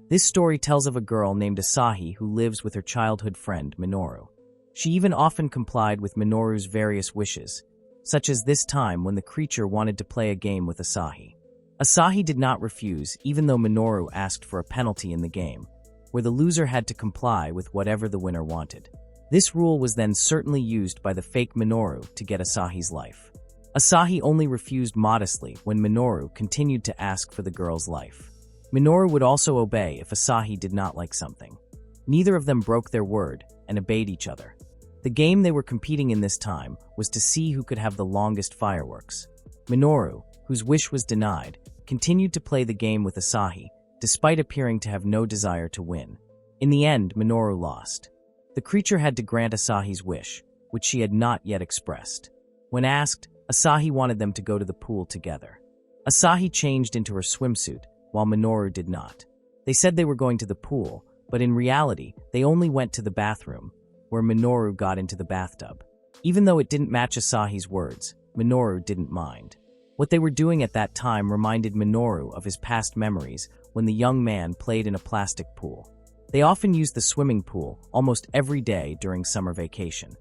This story tells of a girl named Asahi who lives with her childhood friend Minoru. She even often complied with Minoru's various wishes, such as this time when the creature wanted to play a game with Asahi. Asahi did not refuse, even though Minoru asked for a penalty in the game, where the loser had to comply with whatever the winner wanted. This rule was then certainly used by the fake Minoru to get Asahi's life. Asahi only refused modestly when Minoru continued to ask for the girl's life. Minoru would also obey if Asahi did not like something. Neither of them broke their word and obeyed each other. The game they were competing in this time was to see who could have the longest fireworks. Minoru, whose wish was denied, continued to play the game with Asahi, despite appearing to have no desire to win. In the end, Minoru lost. The creature had to grant Asahi's wish, which she had not yet expressed. When asked, Asahi wanted them to go to the pool together. Asahi changed into her swimsuit, while Minoru did not. They said they were going to the pool, but in reality, they only went to the bathroom, where Minoru got into the bathtub. Even though it didn't match Asahi's words, Minoru didn't mind. What they were doing at that time reminded Minoru of his past memories when the young man played in a plastic pool. They often used the swimming pool almost every day during summer vacation.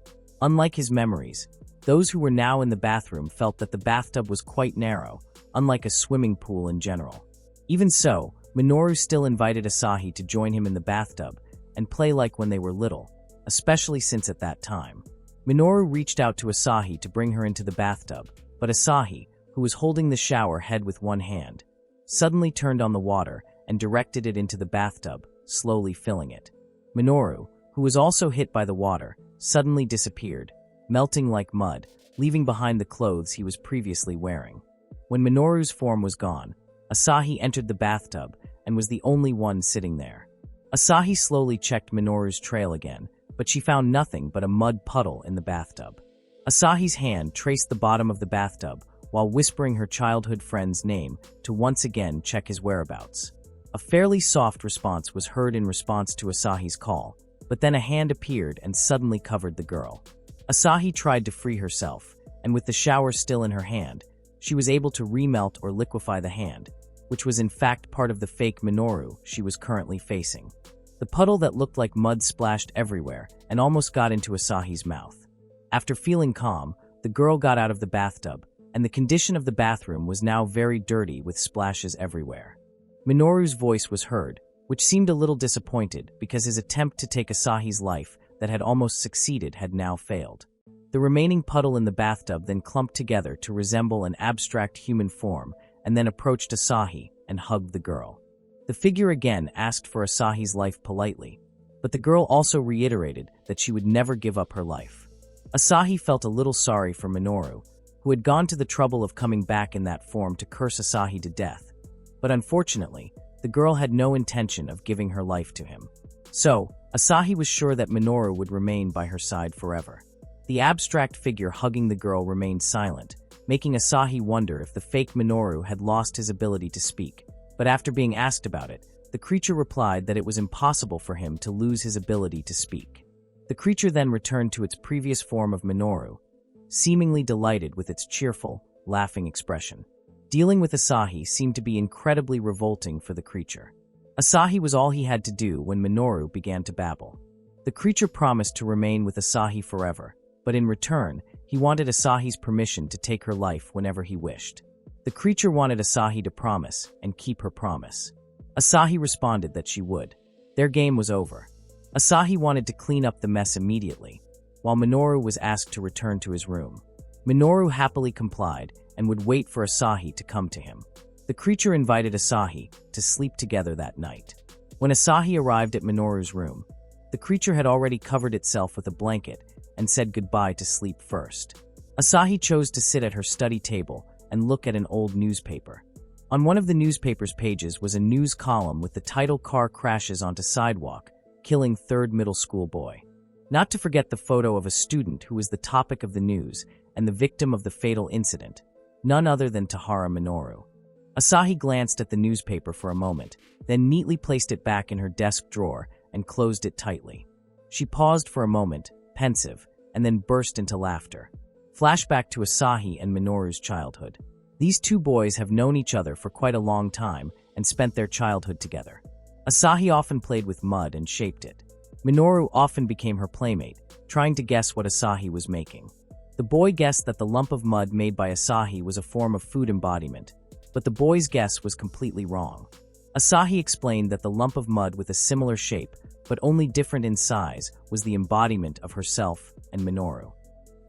Unlike his memories, those who were now in the bathroom felt that the bathtub was quite narrow, unlike a swimming pool in general. Even so, Minoru still invited Asahi to join him in the bathtub and play like when they were little, especially since at that time. Minoru reached out to Asahi to bring her into the bathtub, but Asahi, who was holding the shower head with one hand, suddenly turned on the water and directed it into the bathtub, slowly filling it. Minoru, who was also hit by the water, suddenly disappeared, melting like mud, leaving behind the clothes he was previously wearing. When Minoru's form was gone, Asahi entered the bathtub and was the only one sitting there. Asahi slowly checked Minoru's trail again, but she found nothing but a mud puddle in the bathtub. Asahi's hand traced the bottom of the bathtub while whispering her childhood friend's name to once again check his whereabouts. A fairly soft response was heard in response to Asahi's call, but then a hand appeared and suddenly covered the girl. Asahi tried to free herself, and with the shower still in her hand, she was able to remelt or liquefy the hand, which was in fact part of the fake Minoru she was currently facing. The puddle that looked like mud splashed everywhere and almost got into Asahi's mouth. After feeling calm, the girl got out of the bathtub, and the condition of the bathroom was now very dirty with splashes everywhere. Minoru's voice was heard, which seemed a little disappointed because his attempt to take Asahi's life that had almost succeeded had now failed. The remaining puddle in the bathtub then clumped together to resemble an abstract human form and then approached Asahi and hugged the girl. The figure again asked for Asahi's life politely, but the girl also reiterated that she would never give up her life. Asahi felt a little sorry for Minoru, who had gone to the trouble of coming back in that form to curse Asahi to death, but unfortunately, the girl had no intention of giving her life to him. So, Asahi was sure that Minoru would remain by her side forever. The abstract figure hugging the girl remained silent, making Asahi wonder if the fake Minoru had lost his ability to speak. But after being asked about it, the creature replied that it was impossible for him to lose his ability to speak. The creature then returned to its previous form of Minoru, seemingly delighted with its cheerful, laughing expression. Dealing with Asahi seemed to be incredibly revolting for the creature. Asahi was all he had to do when Minoru began to babble. The creature promised to remain with Asahi forever, but in return, he wanted Asahi's permission to take her life whenever he wished. The creature wanted Asahi to promise and keep her promise. Asahi responded that she would. Their game was over. Asahi wanted to clean up the mess immediately, while Minoru was asked to return to his room. Minoru happily complied and would wait for Asahi to come to him. The creature invited Asahi to sleep together that night. When Asahi arrived at Minoru's room, the creature had already covered itself with a blanket and said goodbye to sleep first. Asahi chose to sit at her study table and look at an old newspaper. On one of the newspaper's pages was a news column with the title "Car Crashes Onto Sidewalk, Killing Third Middle School Boy." Not to forget the photo of a student who was the topic of the news and the victim of the fatal incident, none other than Tahara Minoru. Asahi glanced at the newspaper for a moment, then neatly placed it back in her desk drawer and closed it tightly. She paused for a moment, pensive, and then burst into laughter. Flashback to Asahi and Minoru's childhood. These two boys have known each other for quite a long time and spent their childhood together. Asahi often played with mud and shaped it. Minoru often became her playmate, trying to guess what Asahi was making. The boy guessed that the lump of mud made by Asahi was a form of food embodiment, but the boy's guess was completely wrong. Asahi explained that the lump of mud with a similar shape, but only different in size, was the embodiment of herself and Minoru.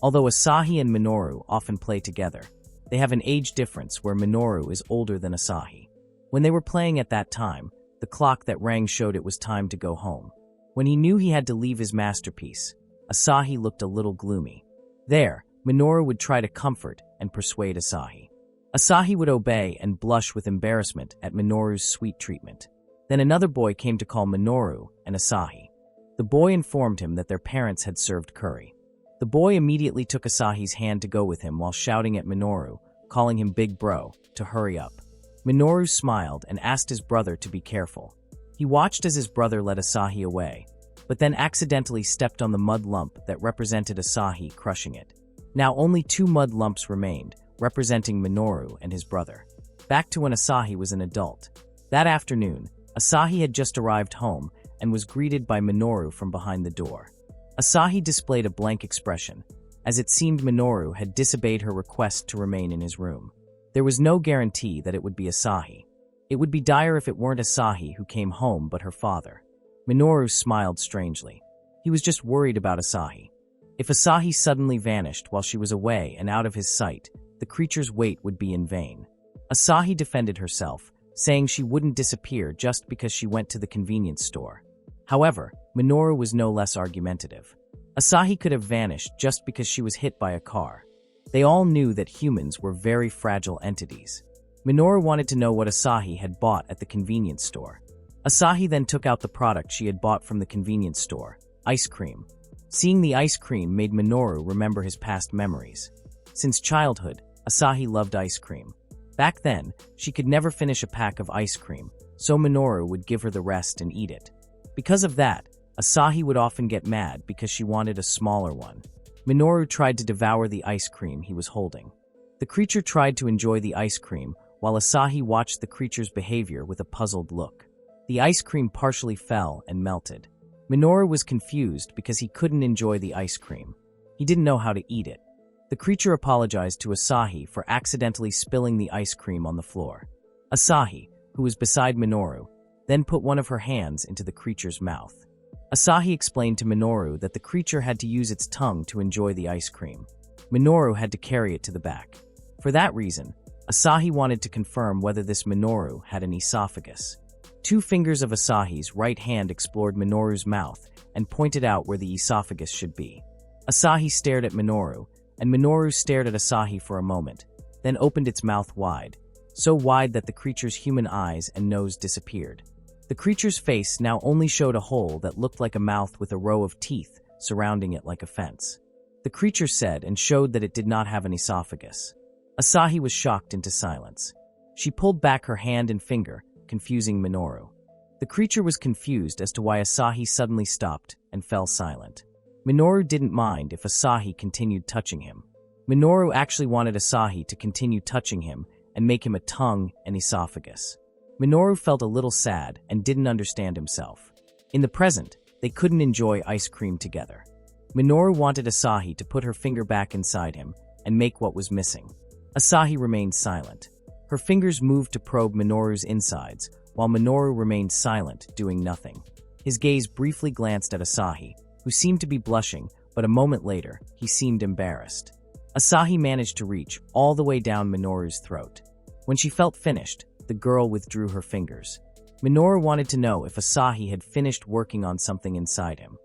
Although Asahi and Minoru often play together, they have an age difference where Minoru is older than Asahi. When they were playing at that time, the clock that rang showed it was time to go home. When he knew he had to leave his masterpiece, Asahi looked a little gloomy. There, Minoru would try to comfort and persuade Asahi. Asahi would obey and blush with embarrassment at Minoru's sweet treatment. Then another boy came to call Minoru and Asahi. The boy informed him that their parents had served curry. The boy immediately took Asahi's hand to go with him while shouting at Minoru, calling him Big Bro, to hurry up. Minoru smiled and asked his brother to be careful. He watched as his brother led Asahi away, but then accidentally stepped on the mud lump that represented Asahi, crushing it. Now only 2 mud lumps remained, representing Minoru and his brother. Back to when Asahi was an adult. That afternoon, Asahi had just arrived home and was greeted by Minoru from behind the door. Asahi displayed a blank expression, as it seemed Minoru had disobeyed her request to remain in his room. There was no guarantee that it would be Asahi. It would be dire if it weren't Asahi who came home but her father. Minoru smiled strangely. He was just worried about Asahi. If Asahi suddenly vanished while she was away and out of his sight, the creature's wait would be in vain. Asahi defended herself, saying she wouldn't disappear just because she went to the convenience store. However, Minoru was no less argumentative. Asahi could have vanished just because she was hit by a car. They all knew that humans were very fragile entities. Minoru wanted to know what Asahi had bought at the convenience store. Asahi then took out the product she had bought from the convenience store, ice cream. Seeing the ice cream made Minoru remember his past memories. Since childhood, Asahi loved ice cream. Back then, she could never finish a pack of ice cream, so Minoru would give her the rest and eat it. Because of that, Asahi would often get mad because she wanted a smaller one. Minoru tried to devour the ice cream he was holding. The creature tried to enjoy the ice cream, while Asahi watched the creature's behavior with a puzzled look. The ice cream partially fell and melted. Minoru was confused because he couldn't enjoy the ice cream. He didn't know how to eat it. The creature apologized to Asahi for accidentally spilling the ice cream on the floor. Asahi, who was beside Minoru, then put one of her hands into the creature's mouth. Asahi explained to Minoru that the creature had to use its tongue to enjoy the ice cream. Minoru had to carry it to the back. For that reason, Asahi wanted to confirm whether this Minoru had an esophagus. 2 fingers of Asahi's right hand explored Minoru's mouth and pointed out where the esophagus should be. Asahi stared at Minoru, and Minoru stared at Asahi for a moment, then opened its mouth wide, so wide that the creature's human eyes and nose disappeared. The creature's face now only showed a hole that looked like a mouth with a row of teeth surrounding it like a fence. The creature said and showed that it did not have an esophagus. Asahi was shocked into silence. She pulled back her hand and finger, confusing Minoru. The creature was confused as to why Asahi suddenly stopped and fell silent. Minoru didn't mind if Asahi continued touching him. Minoru actually wanted Asahi to continue touching him and make him a tongue and esophagus. Minoru felt a little sad and didn't understand himself. In the present, they couldn't enjoy ice cream together. Minoru wanted Asahi to put her finger back inside him and make what was missing. Asahi remained silent. Her fingers moved to probe Minoru's insides, while Minoru remained silent, doing nothing. His gaze briefly glanced at Asahi, who seemed to be blushing, but a moment later, he seemed embarrassed. Asahi managed to reach all the way down Minoru's throat. When she felt finished, the girl withdrew her fingers. Minoru wanted to know if Asahi had finished working on something inside him.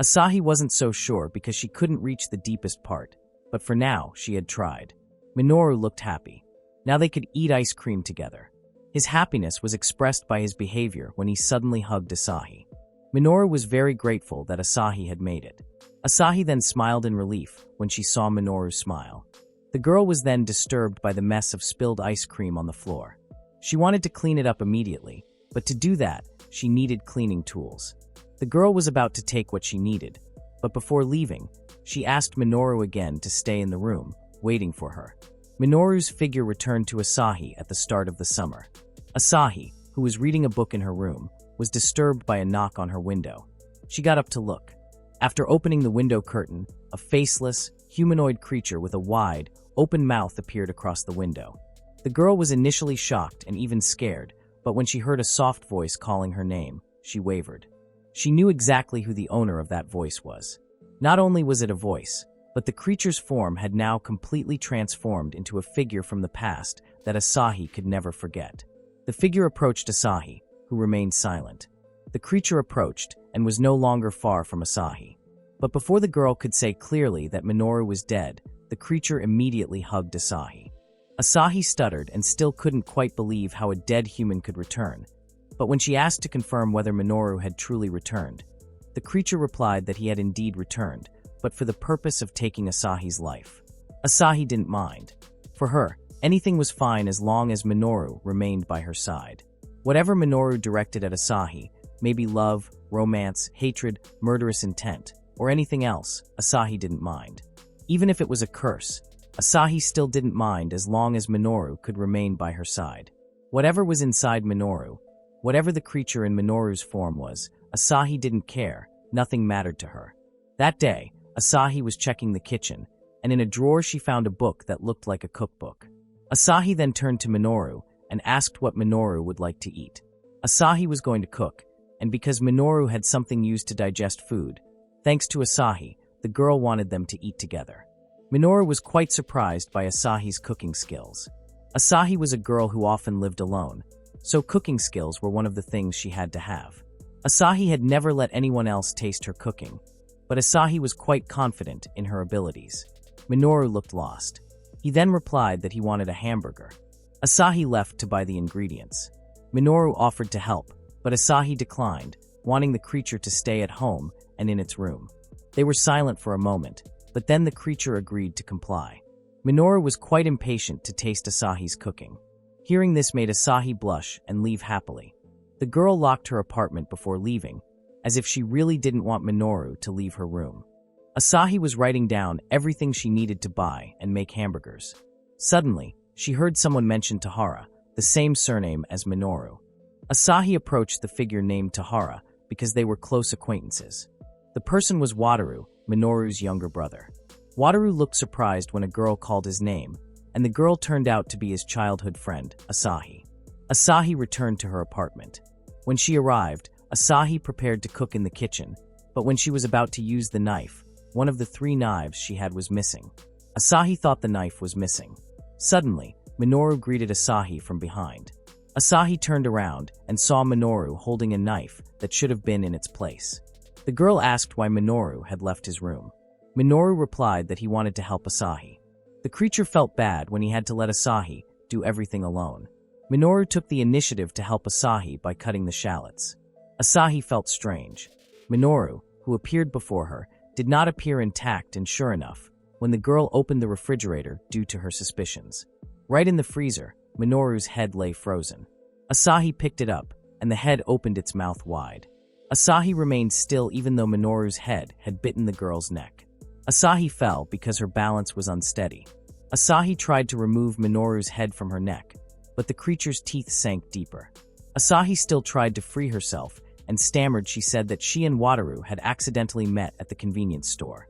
Asahi wasn't so sure because she couldn't reach the deepest part, but for now, she had tried. Minoru looked happy. Now they could eat ice cream together. His happiness was expressed by his behavior when he suddenly hugged Asahi. Minoru was very grateful that Asahi had made it. Asahi then smiled in relief when she saw Minoru smile. The girl was then disturbed by the mess of spilled ice cream on the floor. She wanted to clean it up immediately, but to do that, she needed cleaning tools. The girl was about to take what she needed, but before leaving, she asked Minoru again to stay in the room, waiting for her. Minoru's figure returned to Asahi at the start of the summer. Asahi, who was reading a book in her room, was disturbed by a knock on her window. She got up to look. After opening the window curtain, a faceless, humanoid creature with a wide, open mouth appeared across the window. The girl was initially shocked and even scared, but when she heard a soft voice calling her name, she wavered. She knew exactly who the owner of that voice was. Not only was it a voice, but the creature's form had now completely transformed into a figure from the past that Asahi could never forget. The figure approached Asahi, who remained silent. The creature approached and was no longer far from Asahi. But before the girl could say clearly that Minoru was dead, the creature immediately hugged Asahi. Asahi stuttered and still couldn't quite believe how a dead human could return. But when she asked to confirm whether Minoru had truly returned, the creature replied that he had indeed returned, but for the purpose of taking Asahi's life. Asahi didn't mind. For her, anything was fine as long as Minoru remained by her side. Whatever Minoru directed at Asahi, maybe love, romance, hatred, murderous intent, or anything else, Asahi didn't mind. Even if it was a curse, Asahi still didn't mind as long as Minoru could remain by her side. Whatever was inside Minoru, whatever the creature in Minoru's form was, Asahi didn't care, nothing mattered to her. That day, Asahi was checking the kitchen, and in a drawer she found a book that looked like a cookbook. Asahi then turned to Minoru and asked what Minoru would like to eat. Asahi was going to cook, and because Minoru had something used to digest food, thanks to Asahi, the girl wanted them to eat together. Minoru was quite surprised by Asahi's cooking skills. Asahi was a girl who often lived alone, so cooking skills were one of the things she had to have. Asahi had never let anyone else taste her cooking, but Asahi was quite confident in her abilities. Minoru looked lost. He then replied that he wanted a hamburger. Asahi left to buy the ingredients. Minoru offered to help, but Asahi declined, wanting the creature to stay at home and in its room. They were silent for a moment, but then the creature agreed to comply. Minoru was quite impatient to taste Asahi's cooking. Hearing this made Asahi blush and leave happily. The girl locked her apartment before leaving, as if she really didn't want Minoru to leave her room. Asahi was writing down everything she needed to buy and make hamburgers. Suddenly, she heard someone mention Tahara, the same surname as Minoru. Asahi approached the figure named Tahara because they were close acquaintances. The person was Wataru, Minoru's younger brother. Wataru looked surprised when a girl called his name, and the girl turned out to be his childhood friend, Asahi. Asahi returned to her apartment. When she arrived, Asahi prepared to cook in the kitchen, but when she was about to use the knife, one of the 3 knives she had was missing. Asahi thought the knife was missing. Suddenly, Minoru greeted Asahi from behind. Asahi turned around and saw Minoru holding a knife that should have been in its place. The girl asked why Minoru had left his room. Minoru replied that he wanted to help Asahi. The creature felt bad when he had to let Asahi do everything alone. Minoru took the initiative to help Asahi by cutting the shallots. Asahi felt strange. Minoru, who appeared before her, did not appear intact, and sure enough, when the girl opened the refrigerator due to her suspicions. Right in the freezer, Minoru's head lay frozen. Asahi picked it up, and the head opened its mouth wide. Asahi remained still even though Minoru's head had bitten the girl's neck. Asahi fell because her balance was unsteady. Asahi tried to remove Minoru's head from her neck, but the creature's teeth sank deeper. Asahi still tried to free herself and stammered she said that she and Wataru had accidentally met at the convenience store.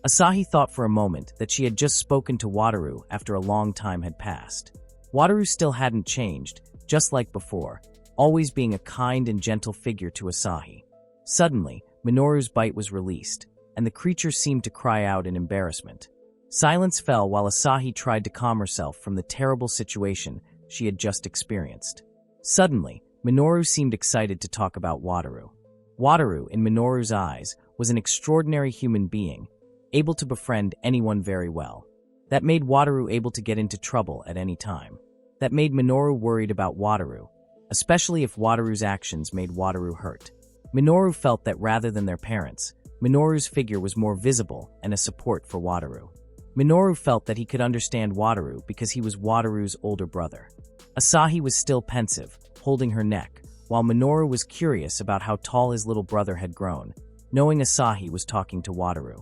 Asahi thought for a moment that she had just spoken to Wataru after a long time had passed. Wataru still hadn't changed, just like before, always being a kind and gentle figure to Asahi. Suddenly, Minoru's bite was released, and the creature seemed to cry out in embarrassment. Silence fell while Asahi tried to calm herself from the terrible situation she had just experienced. Suddenly, Minoru seemed excited to talk about Wataru. Wataru, in Minoru's eyes, was an extraordinary human being, able to befriend anyone very well. That made Wataru able to get into trouble at any time. That made Minoru worried about Wataru, especially if Wataru's actions made Wataru hurt. Minoru felt that rather than their parents, Minoru's figure was more visible and a support for Wataru. Minoru felt that he could understand Wataru because he was Wataru's older brother. Asahi was still pensive, holding her neck, while Minoru was curious about how tall his little brother had grown, knowing Asahi was talking to Wataru.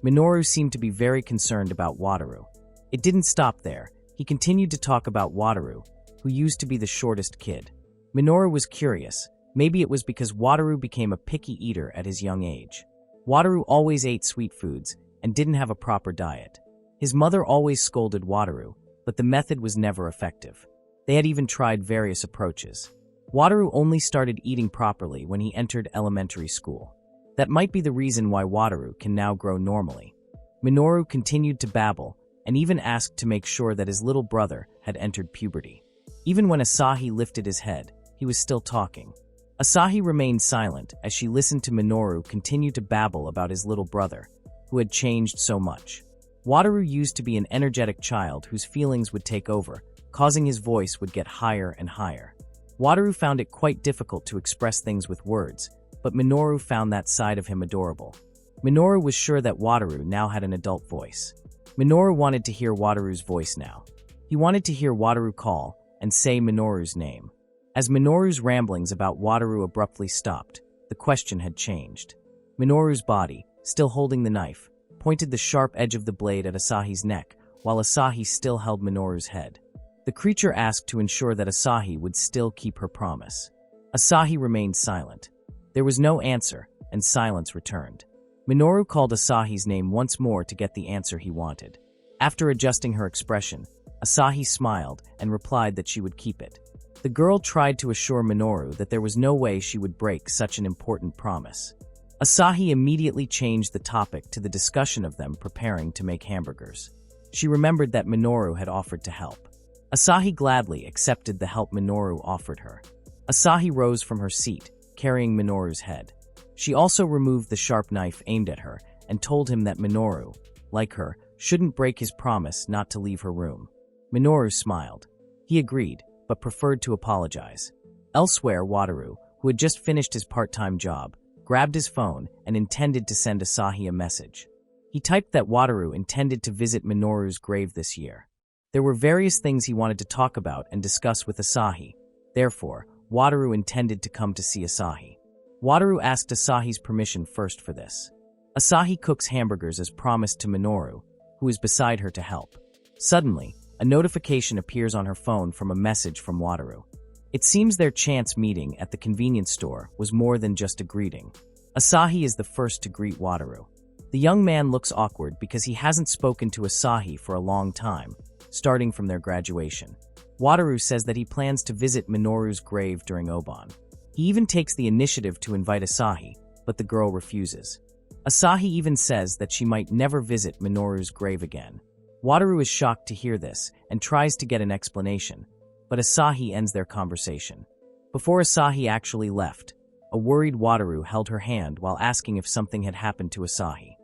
Minoru seemed to be very concerned about Wataru. It didn't stop there. He continued to talk about Wataru, who used to be the shortest kid. Minoru was curious, Maybe it was because Wataru became a picky eater at his young age. Wataru always ate sweet foods and didn't have a proper diet. His mother always scolded Wataru, but the method was never effective. They had even tried various approaches. Wataru only started eating properly when he entered elementary school. That might be the reason why Wataru can now grow normally. Minoru continued to babble and even asked to make sure that his little brother had entered puberty. Even when Asahi lifted his head, he was still talking. Asahi remained silent as she listened to Minoru continue to babble about his little brother, who had changed so much. Wataru used to be an energetic child whose feelings would take over, causing his voice would get higher and higher. Wataru found it quite difficult to express things with words, but Minoru found that side of him adorable. Minoru was sure that Wataru now had an adult voice. Minoru wanted to hear Wataru's voice now. He wanted to hear Wataru call and say Minoru's name. As Minoru's ramblings about Wataru abruptly stopped, the question had changed. Minoru's body, still holding the knife, pointed the sharp edge of the blade at Asahi's neck, while Asahi still held Minoru's head. The creature asked to ensure that Asahi would still keep her promise. Asahi remained silent. There was no answer, and silence returned. Minoru called Asahi's name once more to get the answer he wanted. After adjusting her expression, Asahi smiled and replied that she would keep it. The girl tried to assure Minoru that there was no way she would break such an important promise. Asahi immediately changed the topic to the discussion of them preparing to make hamburgers. She remembered that Minoru had offered to help. Asahi gladly accepted the help Minoru offered her. Asahi rose from her seat, carrying Minoru's head. She also removed the sharp knife aimed at her and told him that Minoru, like her, shouldn't break his promise not to leave her room. Minoru smiled. He agreed, but preferred to apologize. Elsewhere, Wataru, who had just finished his part-time job, grabbed his phone and intended to send Asahi a message. He typed that Wataru intended to visit Minoru's grave this year. There were various things he wanted to talk about and discuss with Asahi. Therefore, Wataru intended to come to see Asahi. Wataru asked Asahi's permission first for this. Asahi cooks hamburgers as promised to Minoru, who is beside her to help. Suddenly, a notification appears on her phone from a message from Wataru. It seems their chance meeting at the convenience store was more than just a greeting. Asahi is the first to greet Wataru. The young man looks awkward because he hasn't spoken to Asahi for a long time, starting from their graduation. Wataru says that he plans to visit Minoru's grave during Obon. He even takes the initiative to invite Asahi, but the girl refuses. Asahi even says that she might never visit Minoru's grave again. Wataru is shocked to hear this and tries to get an explanation, but Asahi ends their conversation. Before Asahi actually left, a worried Wataru held her hand while asking if something had happened to Asahi.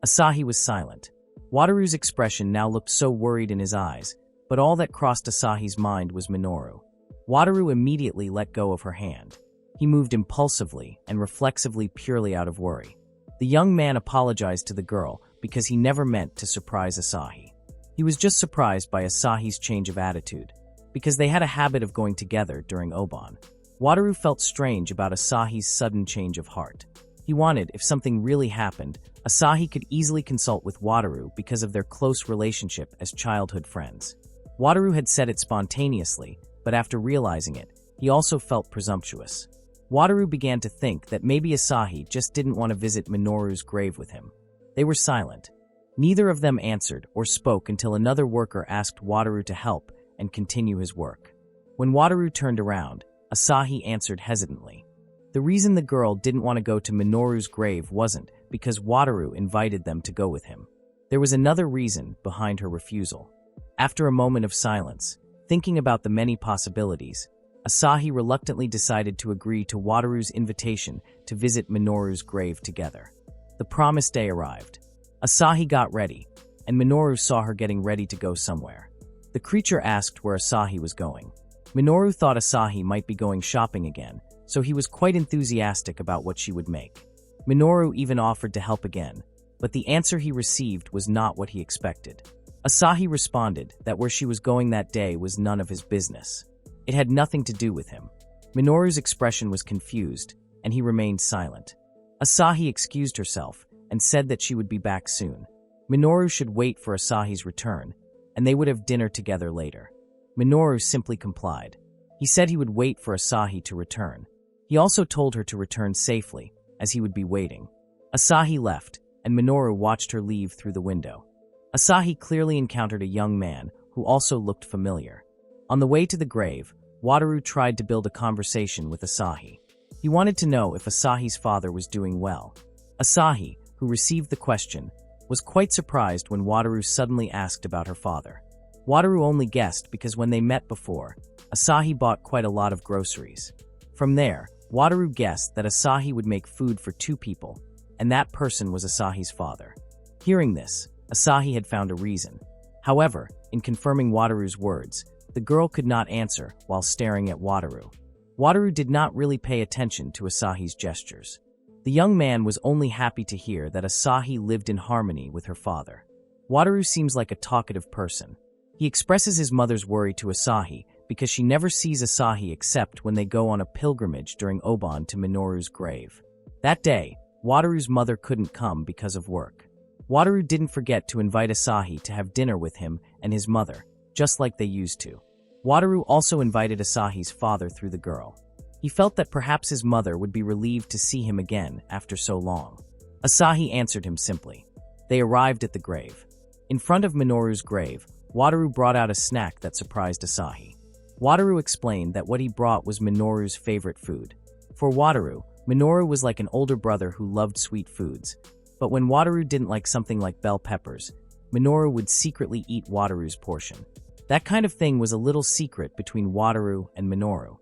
Asahi was silent. Wataru's expression now looked so worried in his eyes, but all that crossed Asahi's mind was Minoru. Wataru immediately let go of her hand. He moved impulsively and reflexively purely out of worry. The young man apologized to the girl because he never meant to surprise Asahi. He was just surprised by Asahi's change of attitude, because they had a habit of going together during Obon. Wataru felt strange about Asahi's sudden change of heart. He wanted, if something really happened, Asahi could easily consult with Wataru because of their close relationship as childhood friends. Wataru had said it spontaneously, but after realizing it, he also felt presumptuous. Wataru began to think that maybe Asahi just didn't want to visit Minoru's grave with him. They were silent. Neither of them answered or spoke until another worker asked Wataru to help and continue his work. When Wataru turned around, Asahi answered hesitantly. The reason the girl didn't want to go to Minoru's grave wasn't because Wataru invited them to go with him. There was another reason behind her refusal. After a moment of silence, thinking about the many possibilities, Asahi reluctantly decided to agree to Wataru's invitation to visit Minoru's grave together. The promised day arrived. Asahi got ready, and Minoru saw her getting ready to go somewhere. The creature asked where Asahi was going. Minoru thought Asahi might be going shopping again, so he was quite enthusiastic about what she would make. Minoru even offered to help again, but the answer he received was not what he expected. Asahi responded that where she was going that day was none of his business. It had nothing to do with him. Minoru's expression was confused, and he remained silent. Asahi excused herself and said that she would be back soon. Minoru should wait for Asahi's return, and they would have dinner together later. Minoru simply complied. He said he would wait for Asahi to return. He also told her to return safely, as he would be waiting. Asahi left, and Minoru watched her leave through the window. Asahi clearly encountered a young man who also looked familiar. On the way to the grave, Wataru tried to build a conversation with Asahi. He wanted to know if Asahi's father was doing well. Asahi, who received the question, was quite surprised when Wataru suddenly asked about her father. Wataru only guessed because when they met before, Asahi bought quite a lot of groceries. From there, Wataru guessed that Asahi would make food for 2 people, and that person was Asahi's father. Hearing this, Asahi had found a reason. However, in confirming Wataru's words, the girl could not answer while staring at Wataru. Wataru did not really pay attention to Asahi's gestures. The young man was only happy to hear that Asahi lived in harmony with her father. Wataru seems like a talkative person. He expresses his mother's worry to Asahi because she never sees Asahi except when they go on a pilgrimage during Obon to Minoru's grave. That day, Wataru's mother couldn't come because of work. Wataru didn't forget to invite Asahi to have dinner with him and his mother, just like they used to. Wataru also invited Asahi's father through the girl. He felt that perhaps his mother would be relieved to see him again after so long. Asahi answered him simply. They arrived at the grave. In front of Minoru's grave, Wataru brought out a snack that surprised Asahi. Wataru explained that what he brought was Minoru's favorite food. For Wataru, Minoru was like an older brother who loved sweet foods. But when Wataru didn't like something like bell peppers, Minoru would secretly eat Wataru's portion. That kind of thing was a little secret between Wataru and Minoru.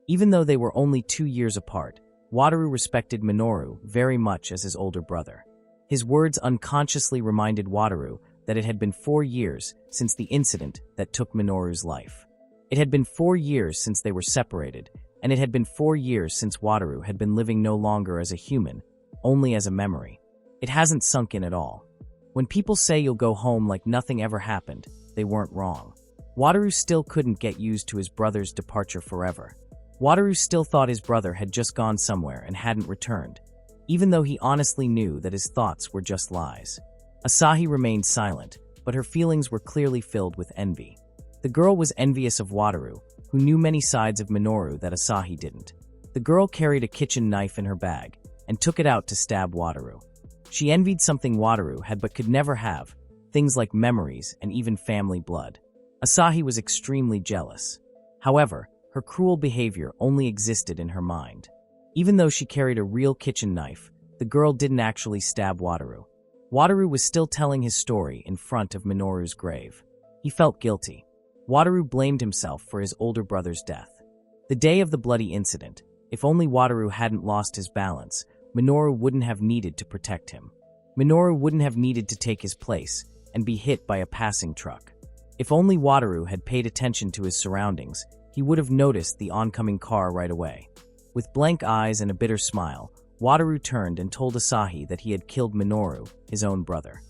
Even though they were only 2 years apart, Wataru respected Minoru very much as his older brother. His words unconsciously reminded Wataru that it had been 4 years since the incident that took Minoru's life. It had been 4 years since they were separated, and it had been 4 years since Wataru had been living no longer as a human, only as a memory. It hasn't sunk in at all. When people say you'll go home like nothing ever happened, they weren't wrong. Wataru still couldn't get used to his brother's departure forever. Wataru still thought his brother had just gone somewhere and hadn't returned, even though he honestly knew that his thoughts were just lies. Asahi remained silent, but her feelings were clearly filled with envy. The girl was envious of Wataru, who knew many sides of Minoru that Asahi didn't. The girl carried a kitchen knife in her bag and took it out to stab Wataru. She envied something Wataru had but could never have, things like memories and even family blood. Asahi was extremely jealous. However, her cruel behavior only existed in her mind. Even though she carried a real kitchen knife, the girl didn't actually stab Wataru. Wataru was still telling his story in front of Minoru's grave. He felt guilty. Wataru blamed himself for his older brother's death. The day of the bloody incident, if only Wataru hadn't lost his balance, Minoru wouldn't have needed to protect him. Minoru wouldn't have needed to take his place and be hit by a passing truck. If only Wataru had paid attention to his surroundings, he would have noticed the oncoming car right away. With blank eyes and a bitter smile, Wataru turned and told Asahi that he had killed Minoru, his own brother.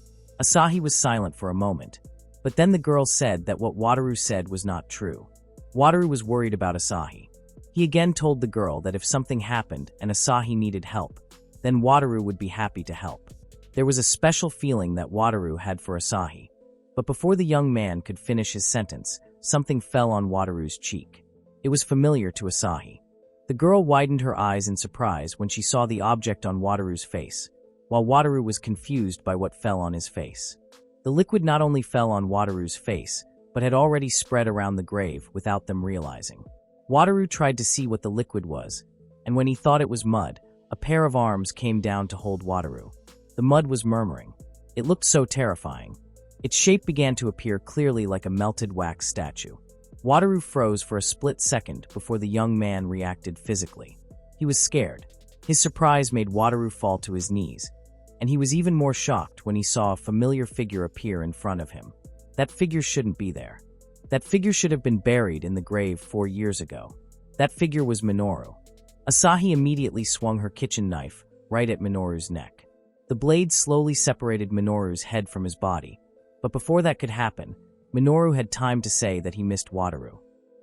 Asahi was silent for a moment, but then the girl said that what Wataru said was not true. Wataru was worried about Asahi. He again told the girl that if something happened and Asahi needed help, then Wataru would be happy to help. There was a special feeling that Wataru had for Asahi. But before the young man could finish his sentence, something fell on Wataru's cheek. It was familiar to Asahi. The girl widened her eyes in surprise when she saw the object on Wataru's face, while Wataru was confused by what fell on his face. The liquid not only fell on Wataru's face, but had already spread around the grave without them realizing. Wataru tried to see what the liquid was, and when he thought it was mud, a pair of arms came down to hold Wataru. The mud was murmuring. It looked so terrifying. Its shape began to appear clearly like a melted wax statue. Wataru froze for a split second before the young man reacted physically. He was scared. His surprise made Wataru fall to his knees, and he was even more shocked when he saw a familiar figure appear in front of him. That figure shouldn't be there. That figure should have been buried in the grave 4 years ago. That figure was Minoru. Asahi immediately swung her kitchen knife right at Minoru's neck. The blade slowly separated Minoru's head from his body, but before that could happen, Minoru had time to say that he missed Wataru.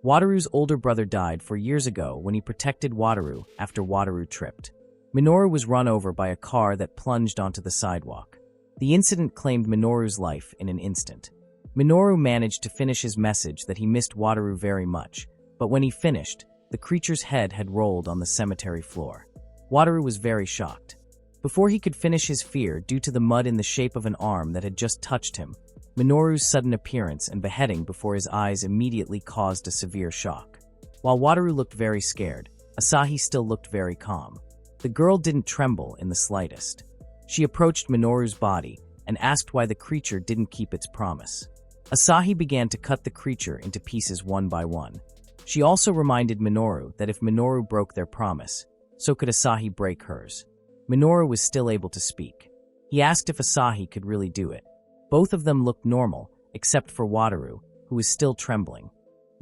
Wataru's older brother died 4 years ago when he protected Wataru after Wataru tripped. Minoru was run over by a car that plunged onto the sidewalk. The incident claimed Minoru's life in an instant. Minoru managed to finish his message that he missed Wataru very much, but when he finished, The creature's head had rolled on the cemetery floor. Wataru was very shocked. Before he could finish his fear due to the mud in the shape of an arm that had just touched him, Minoru's sudden appearance and beheading before his eyes immediately caused a severe shock. While Wataru looked very scared, Asahi still looked very calm. The girl didn't tremble in the slightest. She approached Minoru's body and asked why the creature didn't keep its promise. Asahi began to cut the creature into pieces one by one. She also reminded Minoru that if Minoru broke their promise, so could Asahi break hers. Minoru was still able to speak. He asked if Asahi could really do it. Both of them looked normal, except for Wataru, who was still trembling.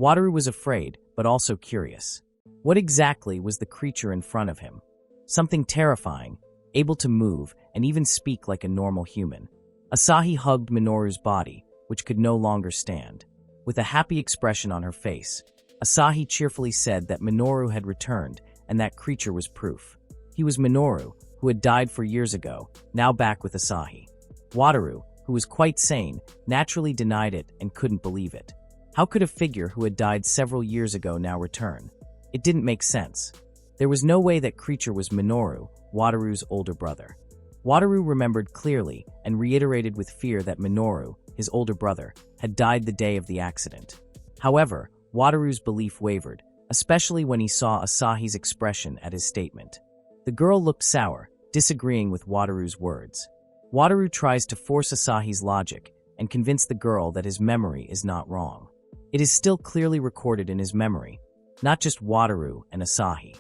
Wataru was afraid, but also curious. What exactly was the creature in front of him? Something terrifying, able to move and even speak like a normal human. Asahi hugged Minoru's body, which could no longer stand. With a happy expression on her face, Asahi cheerfully said that Minoru had returned and that creature was proof. He was Minoru, who had died 4 years ago, now back with Asahi. Wataru, who was quite sane, naturally denied it and couldn't believe it. How could a figure who had died several years ago now return? It didn't make sense. There was no way that creature was Minoru, Wataru's older brother. Wataru remembered clearly and reiterated with fear that Minoru, his older brother, had died the day of the accident. However, Wataru's belief wavered, especially when he saw Asahi's expression at his statement. The girl looked sour, disagreeing with Wataru's words. Wataru tries to force Asahi's logic and convince the girl that his memory is not wrong. It is still clearly recorded in his memory, not just Wataru and Asahi.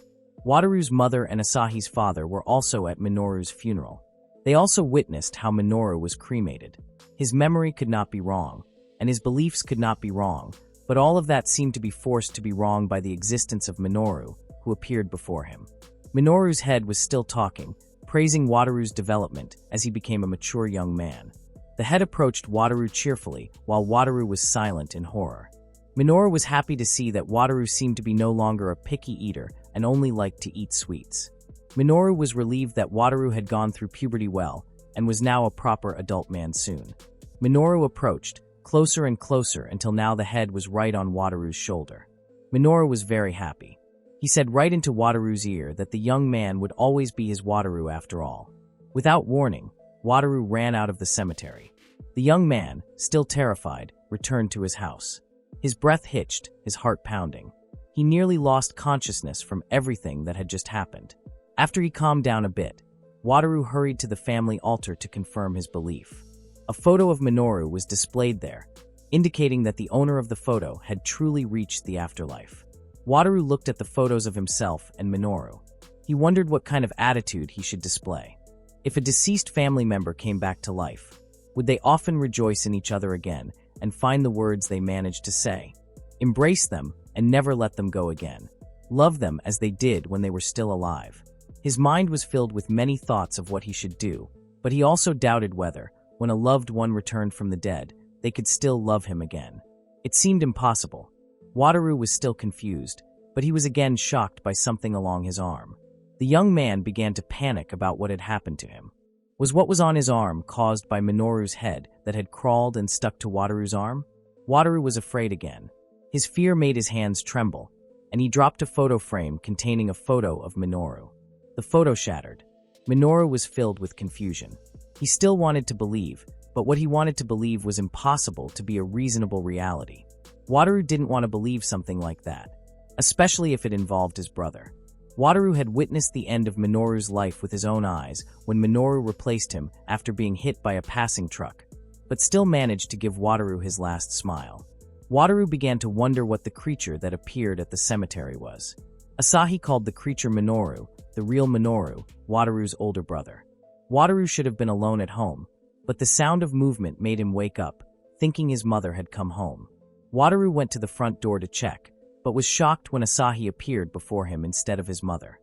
Wataru's mother and Asahi's father were also at Minoru's funeral. They also witnessed how Minoru was cremated. His memory could not be wrong, and his beliefs could not be wrong, but all of that seemed to be forced to be wrong by the existence of Minoru, who appeared before him. Minoru's head was still talking, praising Wataru's development as he became a mature young man. The head approached Wataru cheerfully, while Wataru was silent in horror. Minoru was happy to see that Wataru seemed to be no longer a picky eater and only liked to eat sweets. Minoru was relieved that Wataru had gone through puberty well and was now a proper adult man soon. Minoru approached, closer and closer until now the head was right on Wataru's shoulder. Minoru was very happy. He said right into Wataru's ear that the young man would always be his Wataru after all. Without warning, Wataru ran out of the cemetery. The young man, still terrified, returned to his house. His breath hitched, his heart pounding. He nearly lost consciousness from everything that had just happened. After he calmed down a bit, Wataru hurried to the family altar to confirm his belief. A photo of Minoru was displayed there, indicating that the owner of the photo had truly reached the afterlife. Wataru looked at the photos of himself and Minoru. He wondered what kind of attitude he should display. If a deceased family member came back to life, would they often rejoice in each other again and find the words they managed to say? Embrace them and never let them go again. Love them as they did when they were still alive. His mind was filled with many thoughts of what he should do, but he also doubted whether, when a loved one returned from the dead, they could still love him again. It seemed impossible. Wataru was still confused, but he was again shocked by something along his arm. The young man began to panic about what had happened to him. Was what was on his arm caused by Minoru's head that had crawled and stuck to Wataru's arm? Wataru was afraid again. His fear made his hands tremble, and he dropped a photo frame containing a photo of Minoru. The photo shattered. Minoru was filled with confusion. He still wanted to believe, but what he wanted to believe was impossible to be a reasonable reality. Wataru didn't want to believe something like that, especially if it involved his brother. Wataru had witnessed the end of Minoru's life with his own eyes when Minoru replaced him after being hit by a passing truck, but still managed to give Wataru his last smile. Wataru began to wonder what the creature that appeared at the cemetery was. Asahi called the creature Minoru, the real Minoru, Wataru's older brother. Wataru should have been alone at home, but the sound of movement made him wake up, thinking his mother had come home. Wataru went to the front door to check, but was shocked when Asahi appeared before him instead of his mother.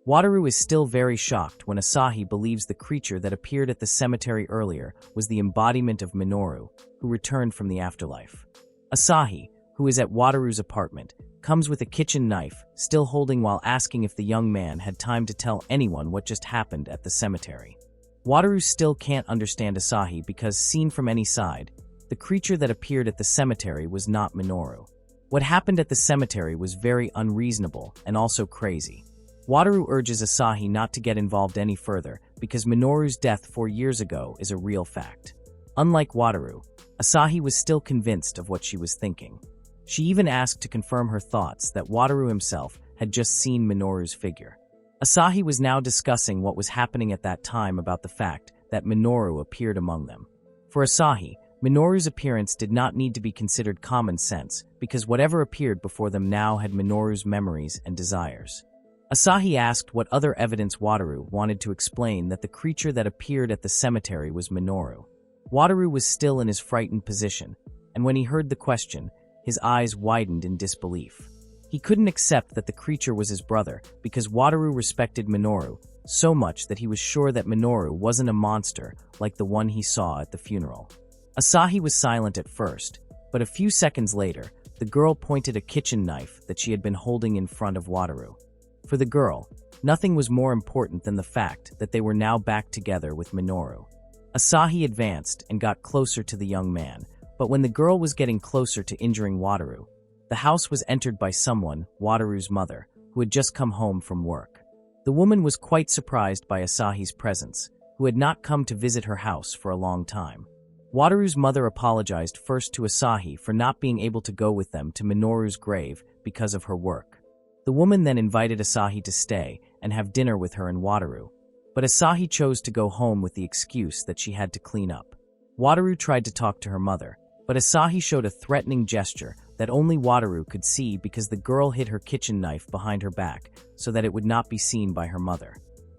Wataru is still very shocked when Asahi believes the creature that appeared at the cemetery earlier was the embodiment of Minoru, who returned from the afterlife. Asahi, who is at Wataru's apartment, comes with a kitchen knife, still holding while asking if the young man had time to tell anyone what just happened at the cemetery. Wataru still can't understand Asahi because, seen from any side, the creature that appeared at the cemetery was not Minoru. What happened at the cemetery was very unreasonable and also crazy. Wataru urges Asahi not to get involved any further because Minoru's death 4 years ago is a real fact. Unlike Wataru, Asahi was still convinced of what she was thinking. She even asked to confirm her thoughts that Wataru himself had just seen Minoru's figure. Asahi was now discussing what was happening at that time about the fact that Minoru appeared among them. For Asahi, Minoru's appearance did not need to be considered common sense because whatever appeared before them now had Minoru's memories and desires. Asahi asked what other evidence Wataru wanted to explain that the creature that appeared at the cemetery was Minoru. Wataru was still in his frightened position, and when he heard the question, his eyes widened in disbelief. He couldn't accept that the creature was his brother because Wataru respected Minoru so much that he was sure that Minoru wasn't a monster like the one he saw at the funeral. Asahi was silent at first, but a few seconds later, the girl pointed a kitchen knife that she had been holding in front of Wataru. For the girl, nothing was more important than the fact that they were now back together with Minoru. Asahi advanced and got closer to the young man, but when the girl was getting closer to injuring Wataru, the house was entered by someone, Wataru's mother, who had just come home from work. The woman was quite surprised by Asahi's presence, who had not come to visit her house for a long time. Wataru's mother apologized first to Asahi for not being able to go with them to Minoru's grave because of her work. The woman then invited Asahi to stay and have dinner with her and Wataru, but Asahi chose to go home with the excuse that she had to clean up. Wataru tried to talk to her mother, but Asahi showed a threatening gesture that only Wataru could see because the girl hid her kitchen knife behind her back so that it would not be seen by her mother.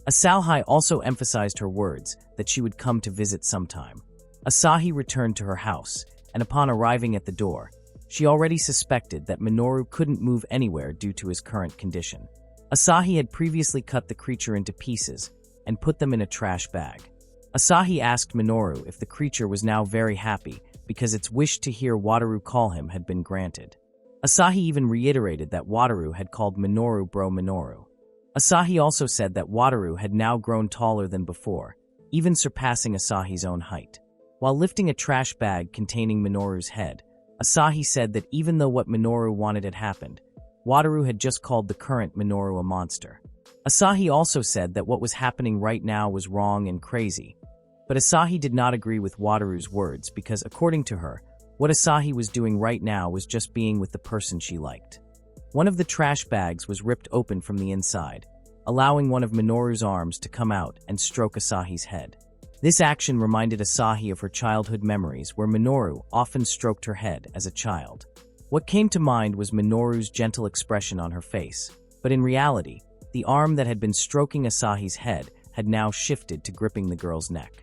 Asahi also emphasized her words that she would come to visit sometime. Asahi returned to her house, and upon arriving at the door, she already suspected that Minoru couldn't move anywhere due to his current condition. Asahi had previously cut the creature into pieces and put them in a trash bag. Asahi asked Minoru if the creature was now very happy because its wish to hear Wataru call him had been granted. Asahi even reiterated that Wataru had called Minoru Bro Minoru. Asahi also said that Wataru had now grown taller than before, even surpassing Asahi's own height. While lifting a trash bag containing Minoru's head, Asahi said that even though what Minoru wanted had happened, Wataru had just called the current Minoru a monster. Asahi also said that what was happening right now was wrong and crazy, but Asahi did not agree with Wataru's words because, according to her, what Asahi was doing right now was just being with the person she liked. One of the trash bags was ripped open from the inside, allowing one of Minoru's arms to come out and stroke Asahi's head. This action reminded Asahi of her childhood memories where Minoru often stroked her head as a child. What came to mind was Minoru's gentle expression on her face, but in reality, the arm that had been stroking Asahi's head had now shifted to gripping the girl's neck.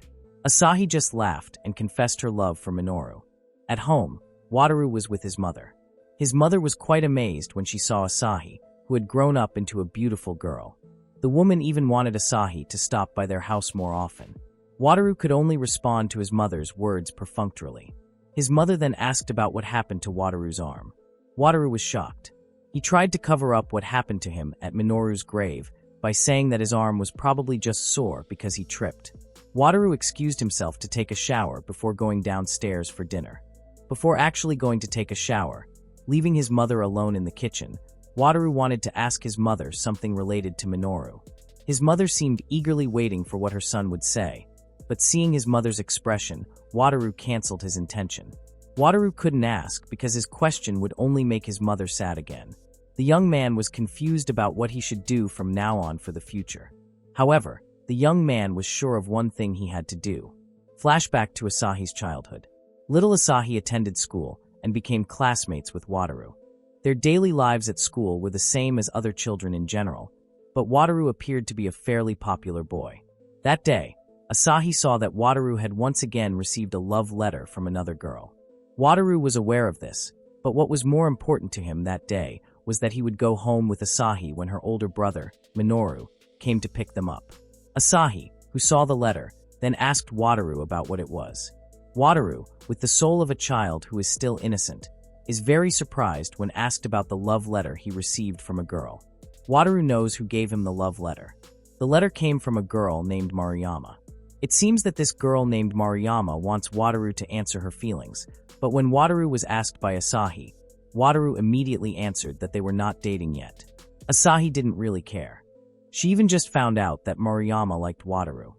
Asahi just laughed and confessed her love for Minoru. At home, Wataru was with his mother. His mother was quite amazed when she saw Asahi, who had grown up into a beautiful girl. The woman even wanted Asahi to stop by their house more often. Wataru could only respond to his mother's words perfunctorily. His mother then asked about what happened to Wataru's arm. Wataru was shocked. He tried to cover up what happened to him at Minoru's grave by saying that his arm was probably just sore because he tripped. Wataru excused himself to take a shower before going downstairs for dinner. Before actually going to take a shower, leaving his mother alone in the kitchen, Wataru wanted to ask his mother something related to Minoru. His mother seemed eagerly waiting for what her son would say, but seeing his mother's expression, Wataru canceled his intention. Wataru couldn't ask because his question would only make his mother sad again. The young man was confused about what he should do from now on for the future. However, the young man was sure of one thing he had to do. Flashback to Asahi's childhood. Little Asahi attended school and became classmates with Wataru. Their daily lives at school were the same as other children in general, but Wataru appeared to be a fairly popular boy. That day, Asahi saw that Wataru had once again received a love letter from another girl. Wataru was aware of this, but what was more important to him that day was that he would go home with Asahi when her older brother, Minoru, came to pick them up. Asahi, who saw the letter, then asked Wataru about what it was. Wataru, with the soul of a child who is still innocent, is very surprised when asked about the love letter he received from a girl. Wataru knows who gave him the love letter. The letter came from a girl named Maruyama. It seems that this girl named Maruyama wants Wataru to answer her feelings, but when Wataru was asked by Asahi, Wataru immediately answered that they were not dating yet. Asahi didn't really care. She even just found out that Maruyama liked Wataru.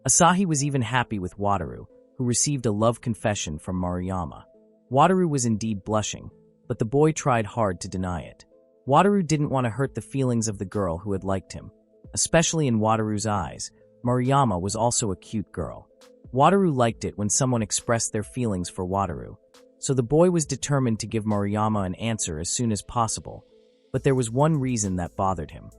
Asahi was even happy with Wataru, who received a love confession from Maruyama. Wataru was indeed blushing, but the boy tried hard to deny it. Wataru didn't want to hurt the feelings of the girl who had liked him. Especially in Wataru's eyes, Maruyama was also a cute girl. Wataru liked it when someone expressed their feelings for Wataru, so the boy was determined to give Maruyama an answer as soon as possible, but there was one reason that bothered him.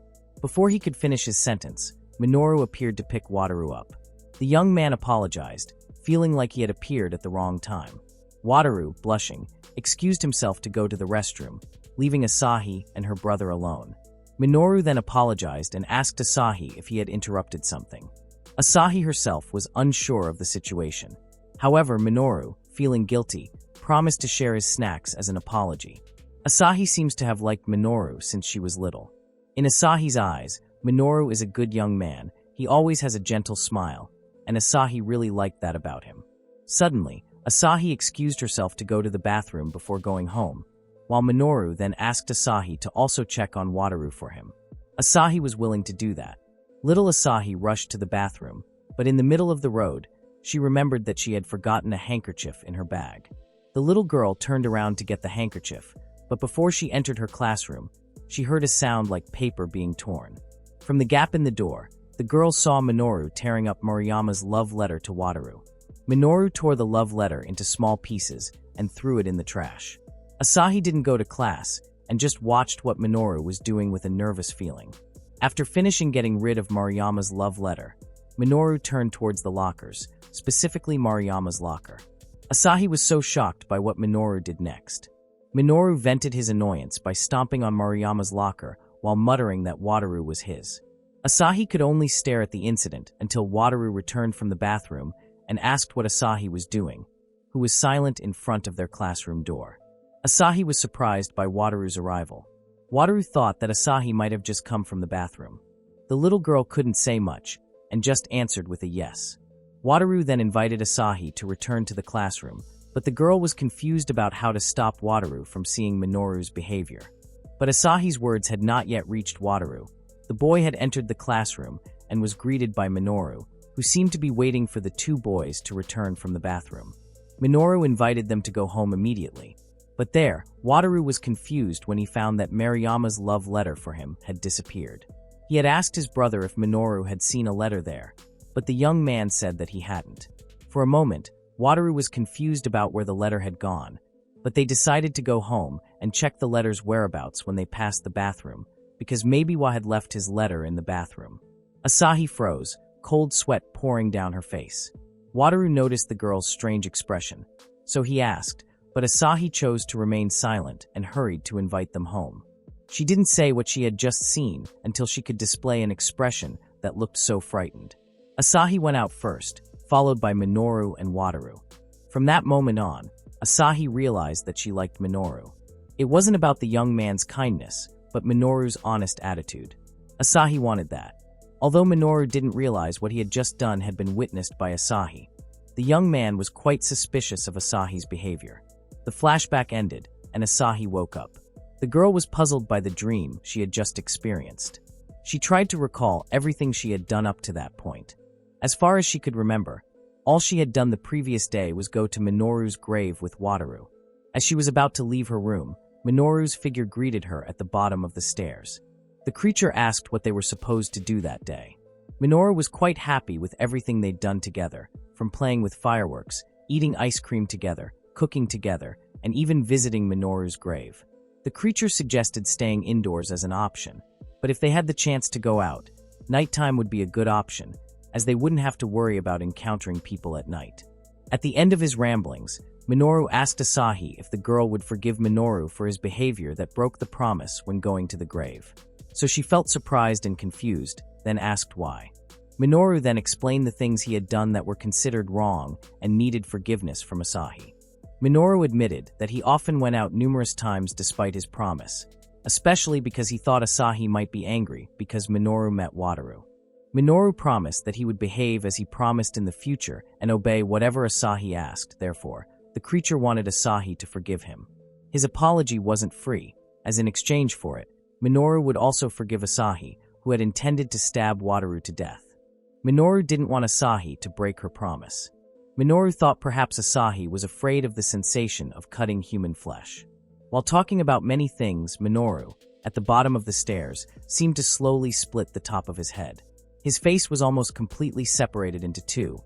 Before he could finish his sentence, Minoru appeared to pick Wataru up. The young man apologized, feeling like he had appeared at the wrong time. Wataru, blushing, excused himself to go to the restroom, leaving Asahi and her brother alone. Minoru then apologized and asked Asahi if he had interrupted something. Asahi herself was unsure of the situation. However, Minoru, feeling guilty, promised to share his snacks as an apology. Asahi seems to have liked Minoru since she was little. In Asahi's eyes, Minoru is a good young man. He always has a gentle smile, and Asahi really liked that about him. Suddenly, Asahi excused herself to go to the bathroom before going home, while Minoru then asked Asahi to also check on Wataru for him. Asahi was willing to do that. Little Asahi rushed to the bathroom, but in the middle of the road, she remembered that she had forgotten a handkerchief in her bag. The little girl turned around to get the handkerchief, but before she entered her classroom, she heard a sound like paper being torn. From the gap in the door, the girl saw Minoru tearing up Maruyama's love letter to Wataru. Minoru tore the love letter into small pieces and threw it in the trash. Asahi didn't go to class and just watched what Minoru was doing with a nervous feeling. After finishing getting rid of Maruyama's love letter, Minoru turned towards the lockers, specifically Maruyama's locker. Asahi was so shocked by what Minoru did next. Minoru vented his annoyance by stomping on Maruyama's locker while muttering that Wataru was his. Asahi could only stare at the incident until Wataru returned from the bathroom and asked what Asahi was doing, who was silent in front of their classroom door. Asahi was surprised by Wataru's arrival. Wataru thought that Asahi might have just come from the bathroom. The little girl couldn't say much and just answered with a yes. Wataru then invited Asahi to return to the classroom, but the girl was confused about how to stop Wataru from seeing Minoru's behavior. But Asahi's words had not yet reached Wataru. The boy had entered the classroom and was greeted by Minoru, who seemed to be waiting for the two boys to return from the bathroom. Minoru invited them to go home immediately. But there, Wataru was confused when he found that Maruyama's love letter for him had disappeared. He had asked his brother if Minoru had seen a letter there, but the young man said that he hadn't. For a moment, Wataru was confused about where the letter had gone, but they decided to go home and check the letter's whereabouts when they passed the bathroom, because maybe Wa had left his letter in the bathroom. Asahi froze, cold sweat pouring down her face. Wataru noticed the girl's strange expression, so he asked, but Asahi chose to remain silent and hurried to invite them home. She didn't say what she had just seen until she could display an expression that looked so frightened. Asahi went out first, followed by Minoru and Wataru. From that moment on, Asahi realized that she liked Minoru. It wasn't about the young man's kindness, but Minoru's honest attitude. Asahi wanted that. Although Minoru didn't realize what he had just done had been witnessed by Asahi, the young man was quite suspicious of Asahi's behavior. The flashback ended, and Asahi woke up. The girl was puzzled by the dream she had just experienced. She tried to recall everything she had done up to that point. As far as she could remember, all she had done the previous day was go to Minoru's grave with Wataru. As she was about to leave her room, Minoru's figure greeted her at the bottom of the stairs. The creature asked what they were supposed to do that day. Minoru was quite happy with everything they'd done together, from playing with fireworks, eating ice cream together, cooking together, and even visiting Minoru's grave. The creature suggested staying indoors as an option, but if they had the chance to go out, nighttime would be a good option, as they wouldn't have to worry about encountering people at night. At the end of his ramblings, Minoru asked Asahi if the girl would forgive Minoru for his behavior that broke the promise when going to the grave. So she felt surprised and confused, then asked why. Minoru then explained the things he had done that were considered wrong and needed forgiveness from Asahi. Minoru admitted that he often went out numerous times despite his promise, especially because he thought Asahi might be angry because Minoru met Wataru. Minoru promised that he would behave as he promised in the future and obey whatever Asahi asked. Therefore, the creature wanted Asahi to forgive him. His apology wasn't free, as in exchange for it, Minoru would also forgive Asahi, who had intended to stab Wataru to death. Minoru didn't want Asahi to break her promise. Minoru thought perhaps Asahi was afraid of the sensation of cutting human flesh. While talking about many things, Minoru, at the bottom of the stairs, seemed to slowly split the top of his head. His face was almost completely separated into two,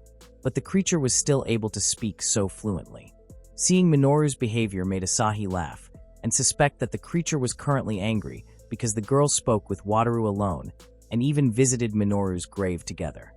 but the creature was still able to speak so fluently. Seeing Minoru's behavior made Asahi laugh, and suspect that the creature was currently angry because the girl spoke with Wataru alone and even visited Minoru's grave together.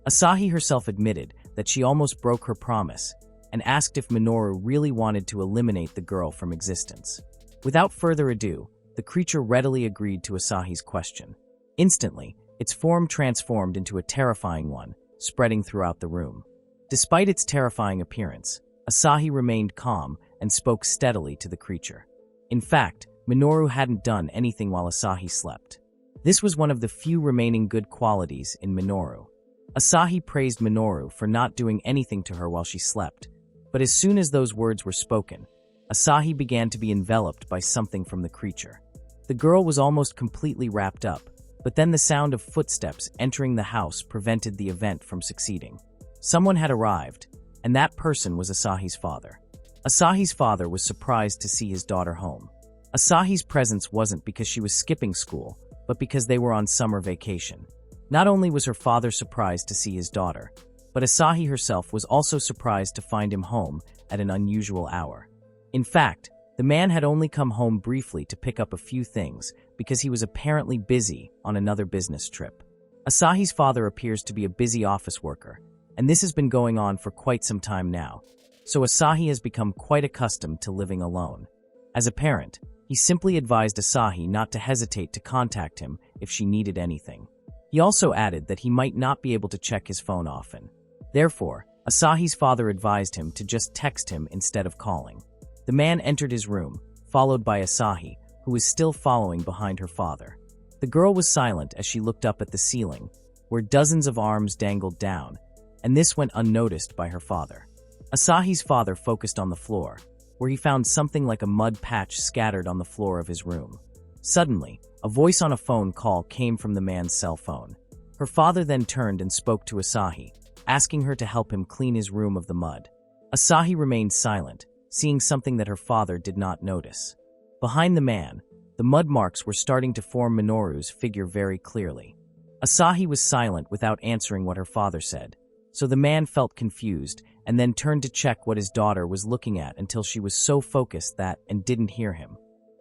Asahi herself admitted that she almost broke her promise and asked if Minoru really wanted to eliminate the girl from existence. Without further ado, the creature readily agreed to Asahi's question. Instantly, its form transformed into a terrifying one, spreading throughout the room. Despite its terrifying appearance, Asahi remained calm and spoke steadily to the creature. In fact, Minoru hadn't done anything while Asahi slept. This was one of the few remaining good qualities in Minoru. Asahi praised Minoru for not doing anything to her while she slept, but as soon as those words were spoken, Asahi began to be enveloped by something from the creature. The girl was almost completely wrapped up, but then the sound of footsteps entering the house prevented the event from succeeding. Someone had arrived, and that person was Asahi's father. Asahi's father was surprised to see his daughter home. Asahi's presence wasn't because she was skipping school, but because they were on summer vacation. Not only was her father surprised to see his daughter, but Asahi herself was also surprised to find him home at an unusual hour. In fact, the man had only come home briefly to pick up a few things because he was apparently busy on another business trip. Asahi's father appears to be a busy office worker, and this has been going on for quite some time now, so Asahi has become quite accustomed to living alone. As a parent, he simply advised Asahi not to hesitate to contact him if she needed anything. He also added that he might not be able to check his phone often. Therefore, Asahi's father advised him to just text him instead of calling. The man entered his room, followed by Asahi, who was still following behind her father. The girl was silent as she looked up at the ceiling, where dozens of arms dangled down, and this went unnoticed by her father. Asahi's father focused on the floor, where he found something like a mud patch scattered on the floor of his room. Suddenly, a voice on a phone call came from the man's cell phone. Her father then turned and spoke to Asahi, asking her to help him clean his room of the mud. Asahi remained silent, seeing something that her father did not notice. Behind the man, the mud marks were starting to form Minoru's figure very clearly. Asahi was silent without answering what her father said, so the man felt confused and then turned to check what his daughter was looking at until she was so focused that and didn't hear him.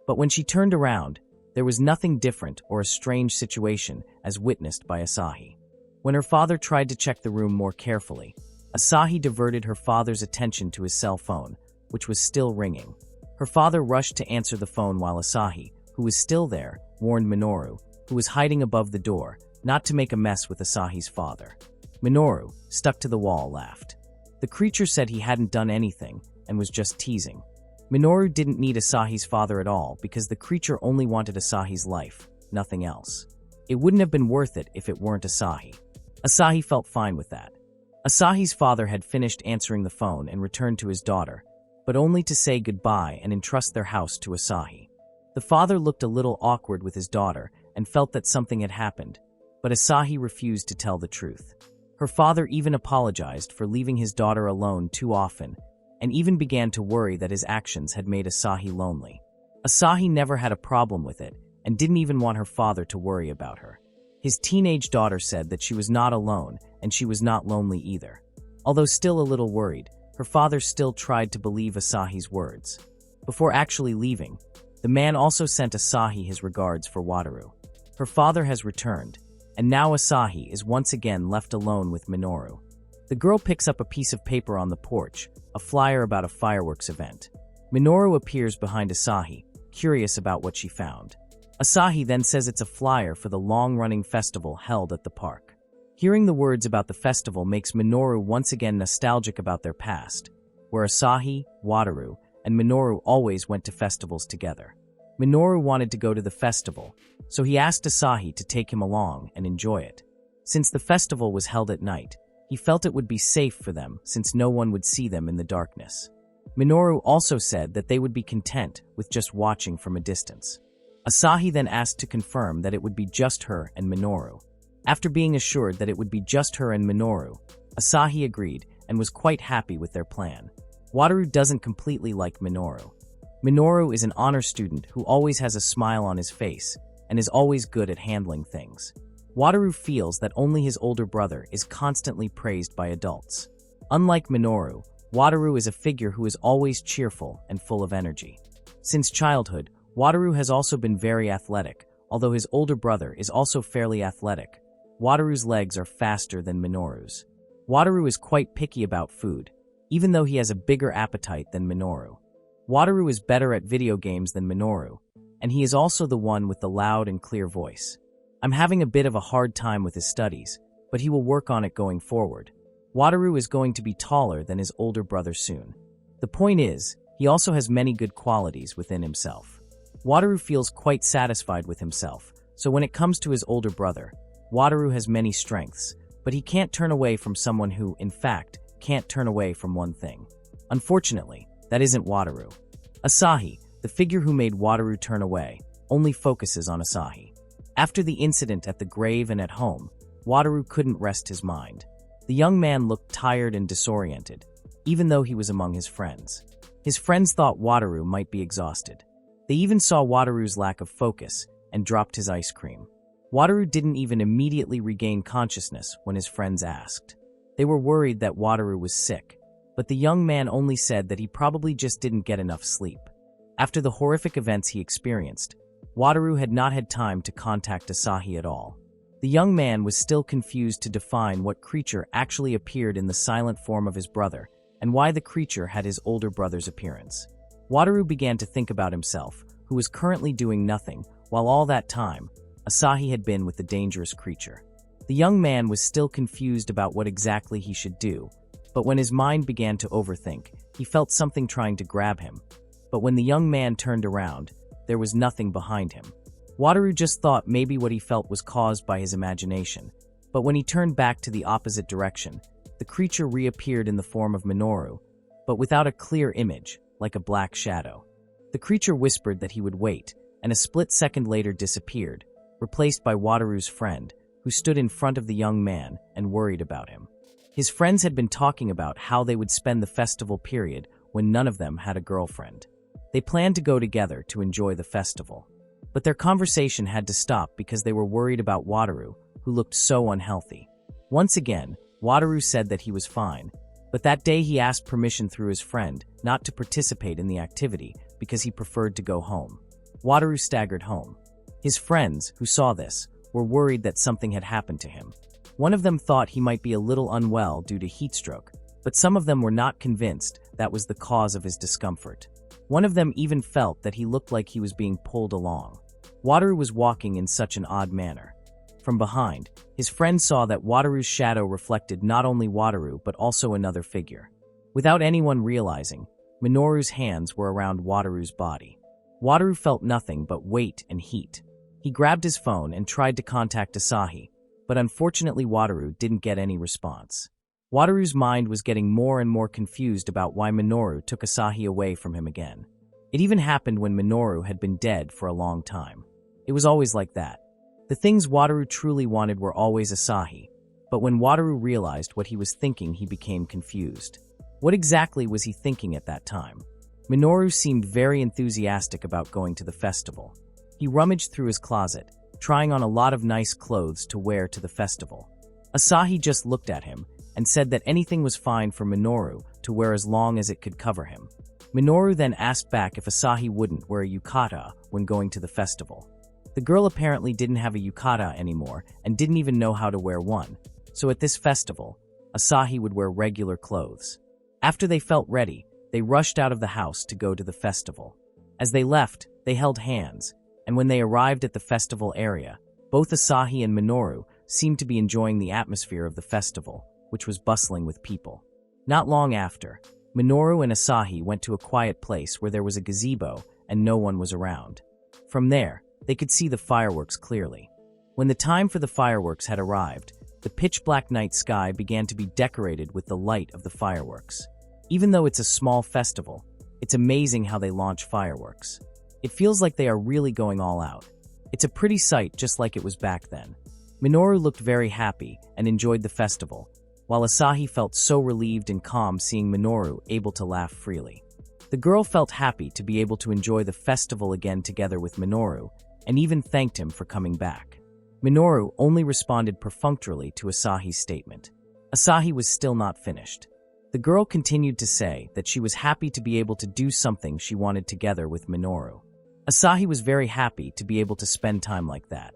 But when she turned around, there was nothing different or a strange situation as witnessed by Asahi. When her father tried to check the room more carefully, Asahi diverted her father's attention to his cell phone, which was still ringing. Her father rushed to answer the phone while Asahi, who was still there, warned Minoru, who was hiding above the door, not to make a mess with Asahi's father. Minoru, stuck to the wall, laughed. The creature said he hadn't done anything and was just teasing. Minoru didn't need Asahi's father at all because the creature only wanted Asahi's life, nothing else. It wouldn't have been worth it if it weren't Asahi. Asahi felt fine with that. Asahi's father had finished answering the phone and returned to his daughter, but only to say goodbye and entrust their house to Asahi. The father looked a little awkward with his daughter and felt that something had happened, but Asahi refused to tell the truth. Her father even apologized for leaving his daughter alone too often, and even began to worry that his actions had made Asahi lonely. Asahi never had a problem with it, and didn't even want her father to worry about her. His teenage daughter said that she was not alone, and she was not lonely either. Although still a little worried, her father still tried to believe Asahi's words. Before actually leaving, the man also sent Asahi his regards for Wataru. Her father has returned, and now Asahi is once again left alone with Minoru. The girl picks up a piece of paper on the porch, a flyer about a fireworks event. Minoru appears behind Asahi, curious about what she found. Asahi then says it's a flyer for the long-running festival held at the park. Hearing the words about the festival makes Minoru once again nostalgic about their past, where Asahi, Wataru, and Minoru always went to festivals together. Minoru wanted to go to the festival, so he asked Asahi to take him along and enjoy it. Since the festival was held at night, he felt it would be safe for them since no one would see them in the darkness. Minoru also said that they would be content with just watching from a distance. Asahi then asked to confirm that it would be just her and Minoru. After being assured that it would be just her and Minoru, Asahi agreed and was quite happy with their plan. Wataru doesn't completely like Minoru. Minoru is an honor student who always has a smile on his face and is always good at handling things. Wataru feels that only his older brother is constantly praised by adults. Unlike Minoru, Wataru is a figure who is always cheerful and full of energy. Since childhood, Wataru has also been very athletic, although his older brother is also fairly athletic. Wataru's legs are faster than Minoru's. Wataru is quite picky about food, even though he has a bigger appetite than Minoru. Wataru is better at video games than Minoru, and he is also the one with the loud and clear voice. I'm having a bit of a hard time with his studies, but he will work on it going forward. Wataru is going to be taller than his older brother soon. The point is, he also has many good qualities within himself. Wataru feels quite satisfied with himself, so when it comes to his older brother, Wataru has many strengths, but he can't turn away from someone who, in fact, can't turn away from one thing. Unfortunately, that isn't Wataru. Asahi, the figure who made Wataru turn away, only focuses on Asahi. After the incident at the grave and at home, Wataru couldn't rest his mind. The young man looked tired and disoriented, even though he was among his friends. His friends thought Wataru might be exhausted. They even saw Wataru's lack of focus and dropped his ice cream. Wataru didn't even immediately regain consciousness when his friends asked. They were worried that Wataru was sick, but the young man only said that he probably just didn't get enough sleep. After the horrific events he experienced, Wataru had not had time to contact Asahi at all. The young man was still confused to define what creature actually appeared in the silent form of his brother, and why the creature had his older brother's appearance. Wataru began to think about himself, who was currently doing nothing, while all that time, Asahi had been with the dangerous creature. The young man was still confused about what exactly he should do, but when his mind began to overthink, he felt something trying to grab him. But when the young man turned around, there was nothing behind him. Wataru just thought maybe what he felt was caused by his imagination, but when he turned back to the opposite direction, the creature reappeared in the form of Minoru, but without a clear image, like a black shadow. The creature whispered that he would wait, and a split second later disappeared, replaced by Wataru's friend, who stood in front of the young man and worried about him. His friends had been talking about how they would spend the festival period when none of them had a girlfriend. They planned to go together to enjoy the festival. But their conversation had to stop because they were worried about Wataru, who looked so unhealthy. Once again, Wataru said that he was fine, but that day he asked permission through his friend not to participate in the activity because he preferred to go home. Wataru staggered home. His friends, who saw this, were worried that something had happened to him. One of them thought he might be a little unwell due to heatstroke, but some of them were not convinced that was the cause of his discomfort. One of them even felt that he looked like he was being pulled along. Wataru was walking in such an odd manner. From behind, his friend saw that Wataru's shadow reflected not only Wataru but also another figure. Without anyone realizing, Minoru's hands were around Wataru's body. Wataru felt nothing but weight and heat. He grabbed his phone and tried to contact Asahi, but unfortunately Wataru didn't get any response. Wataru's mind was getting more and more confused about why Minoru took Asahi away from him again. It even happened when Minoru had been dead for a long time. It was always like that. The things Wataru truly wanted were always Asahi, but when Wataru realized what he was thinking, he became confused. What exactly was he thinking at that time? Minoru seemed very enthusiastic about going to the festival. He rummaged through his closet, trying on a lot of nice clothes to wear to the festival. Asahi just looked at him and said that anything was fine for Minoru to wear as long as it could cover him. Minoru then asked back if Asahi wouldn't wear a yukata when going to the festival. The girl apparently didn't have a yukata anymore and didn't even know how to wear one, so at this festival, Asahi would wear regular clothes. After they felt ready, they rushed out of the house to go to the festival. As they left, they held hands, and when they arrived at the festival area, both Asahi and Minoru seemed to be enjoying the atmosphere of the festival, which was bustling with people. Not long after, Minoru and Asahi went to a quiet place where there was a gazebo and no one was around. From there, they could see the fireworks clearly. When the time for the fireworks had arrived, the pitch-black night sky began to be decorated with the light of the fireworks. Even though it's a small festival, it's amazing how they launch fireworks. It feels like they are really going all out. It's a pretty sight just like it was back then. Minoru looked very happy and enjoyed the festival, while Asahi felt so relieved and calm seeing Minoru able to laugh freely. The girl felt happy to be able to enjoy the festival again together with Minoru, and even thanked him for coming back. Minoru only responded perfunctorily to Asahi's statement. Asahi was still not finished. The girl continued to say that she was happy to be able to do something she wanted together with Minoru. Asahi was very happy to be able to spend time like that.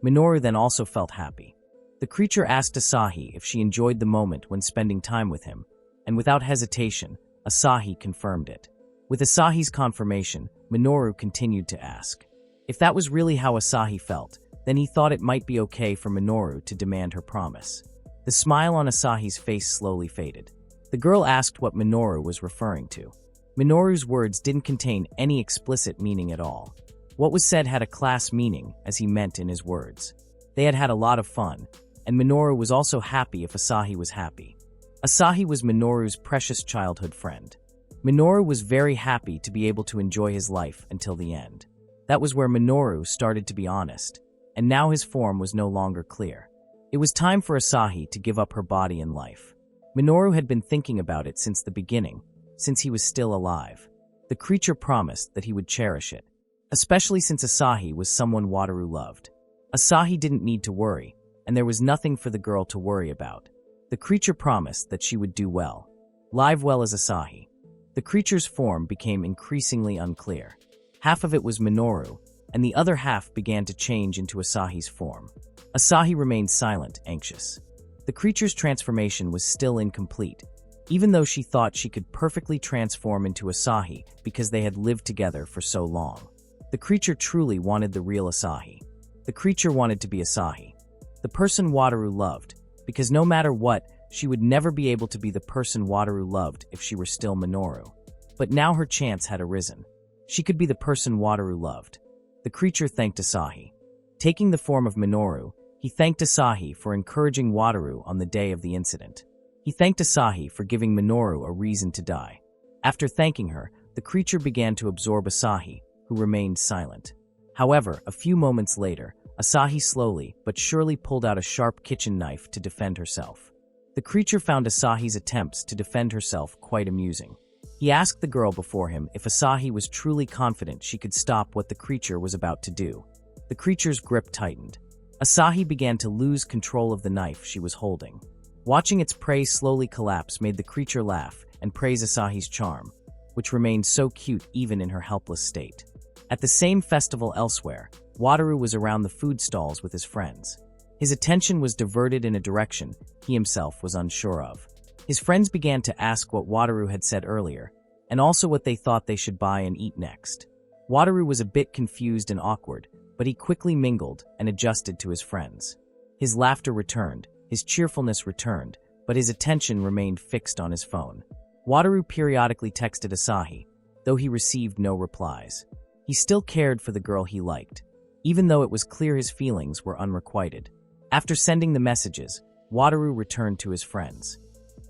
Minoru then also felt happy. The creature asked Asahi if she enjoyed the moment when spending time with him, and without hesitation, Asahi confirmed it. With Asahi's confirmation, Minoru continued to ask. If that was really how Asahi felt, then he thought it might be okay for Minoru to demand her promise. The smile on Asahi's face slowly faded. The girl asked what Minoru was referring to. Minoru's words didn't contain any explicit meaning at all. What was said had a class meaning, as he meant in his words. They had had a lot of fun, and Minoru was also happy if Asahi was happy. Asahi was Minoru's precious childhood friend. Minoru was very happy to be able to enjoy his life until the end. That was where Minoru started to be honest, and now his form was no longer clear. It was time for Asahi to give up her body and life. Minoru had been thinking about it since the beginning, since he was still alive. The creature promised that he would cherish it, especially since Asahi was someone Wataru loved. Asahi didn't need to worry, and there was nothing for the girl to worry about. The creature promised that she would do well. Live well as Asahi. The creature's form became increasingly unclear. Half of it was Minoru, and the other half began to change into Asahi's form. Asahi remained silent, anxious. The creature's transformation was still incomplete, even though she thought she could perfectly transform into Asahi because they had lived together for so long. The creature truly wanted the real Asahi. The creature wanted to be Asahi, the person Wataru loved, because no matter what, she would never be able to be the person Wataru loved if she were still Minoru. But now her chance had arisen. She could be the person Wataru loved. The creature thanked Asahi. Taking the form of Minoru, he thanked Asahi for encouraging Wataru on the day of the incident. He thanked Asahi for giving Minoru a reason to die. After thanking her, the creature began to absorb Asahi, who remained silent. However, a few moments later, Asahi slowly but surely pulled out a sharp kitchen knife to defend herself. The creature found Asahi's attempts to defend herself quite amusing. He asked the girl before him if Asahi was truly confident she could stop what the creature was about to do. The creature's grip tightened. Asahi began to lose control of the knife she was holding. Watching its prey slowly collapse made the creature laugh and praise Asahi's charm, which remained so cute even in her helpless state. At the same festival elsewhere, Wataru was around the food stalls with his friends. His attention was diverted in a direction he himself was unsure of. His friends began to ask what Wataru had said earlier, and also what they thought they should buy and eat next. Wataru was a bit confused and awkward, but he quickly mingled and adjusted to his friends. His laughter returned, his cheerfulness returned, but his attention remained fixed on his phone. Wataru periodically texted Asahi, though he received no replies. He still cared for the girl he liked, even though it was clear his feelings were unrequited. After sending the messages, Wataru returned to his friends.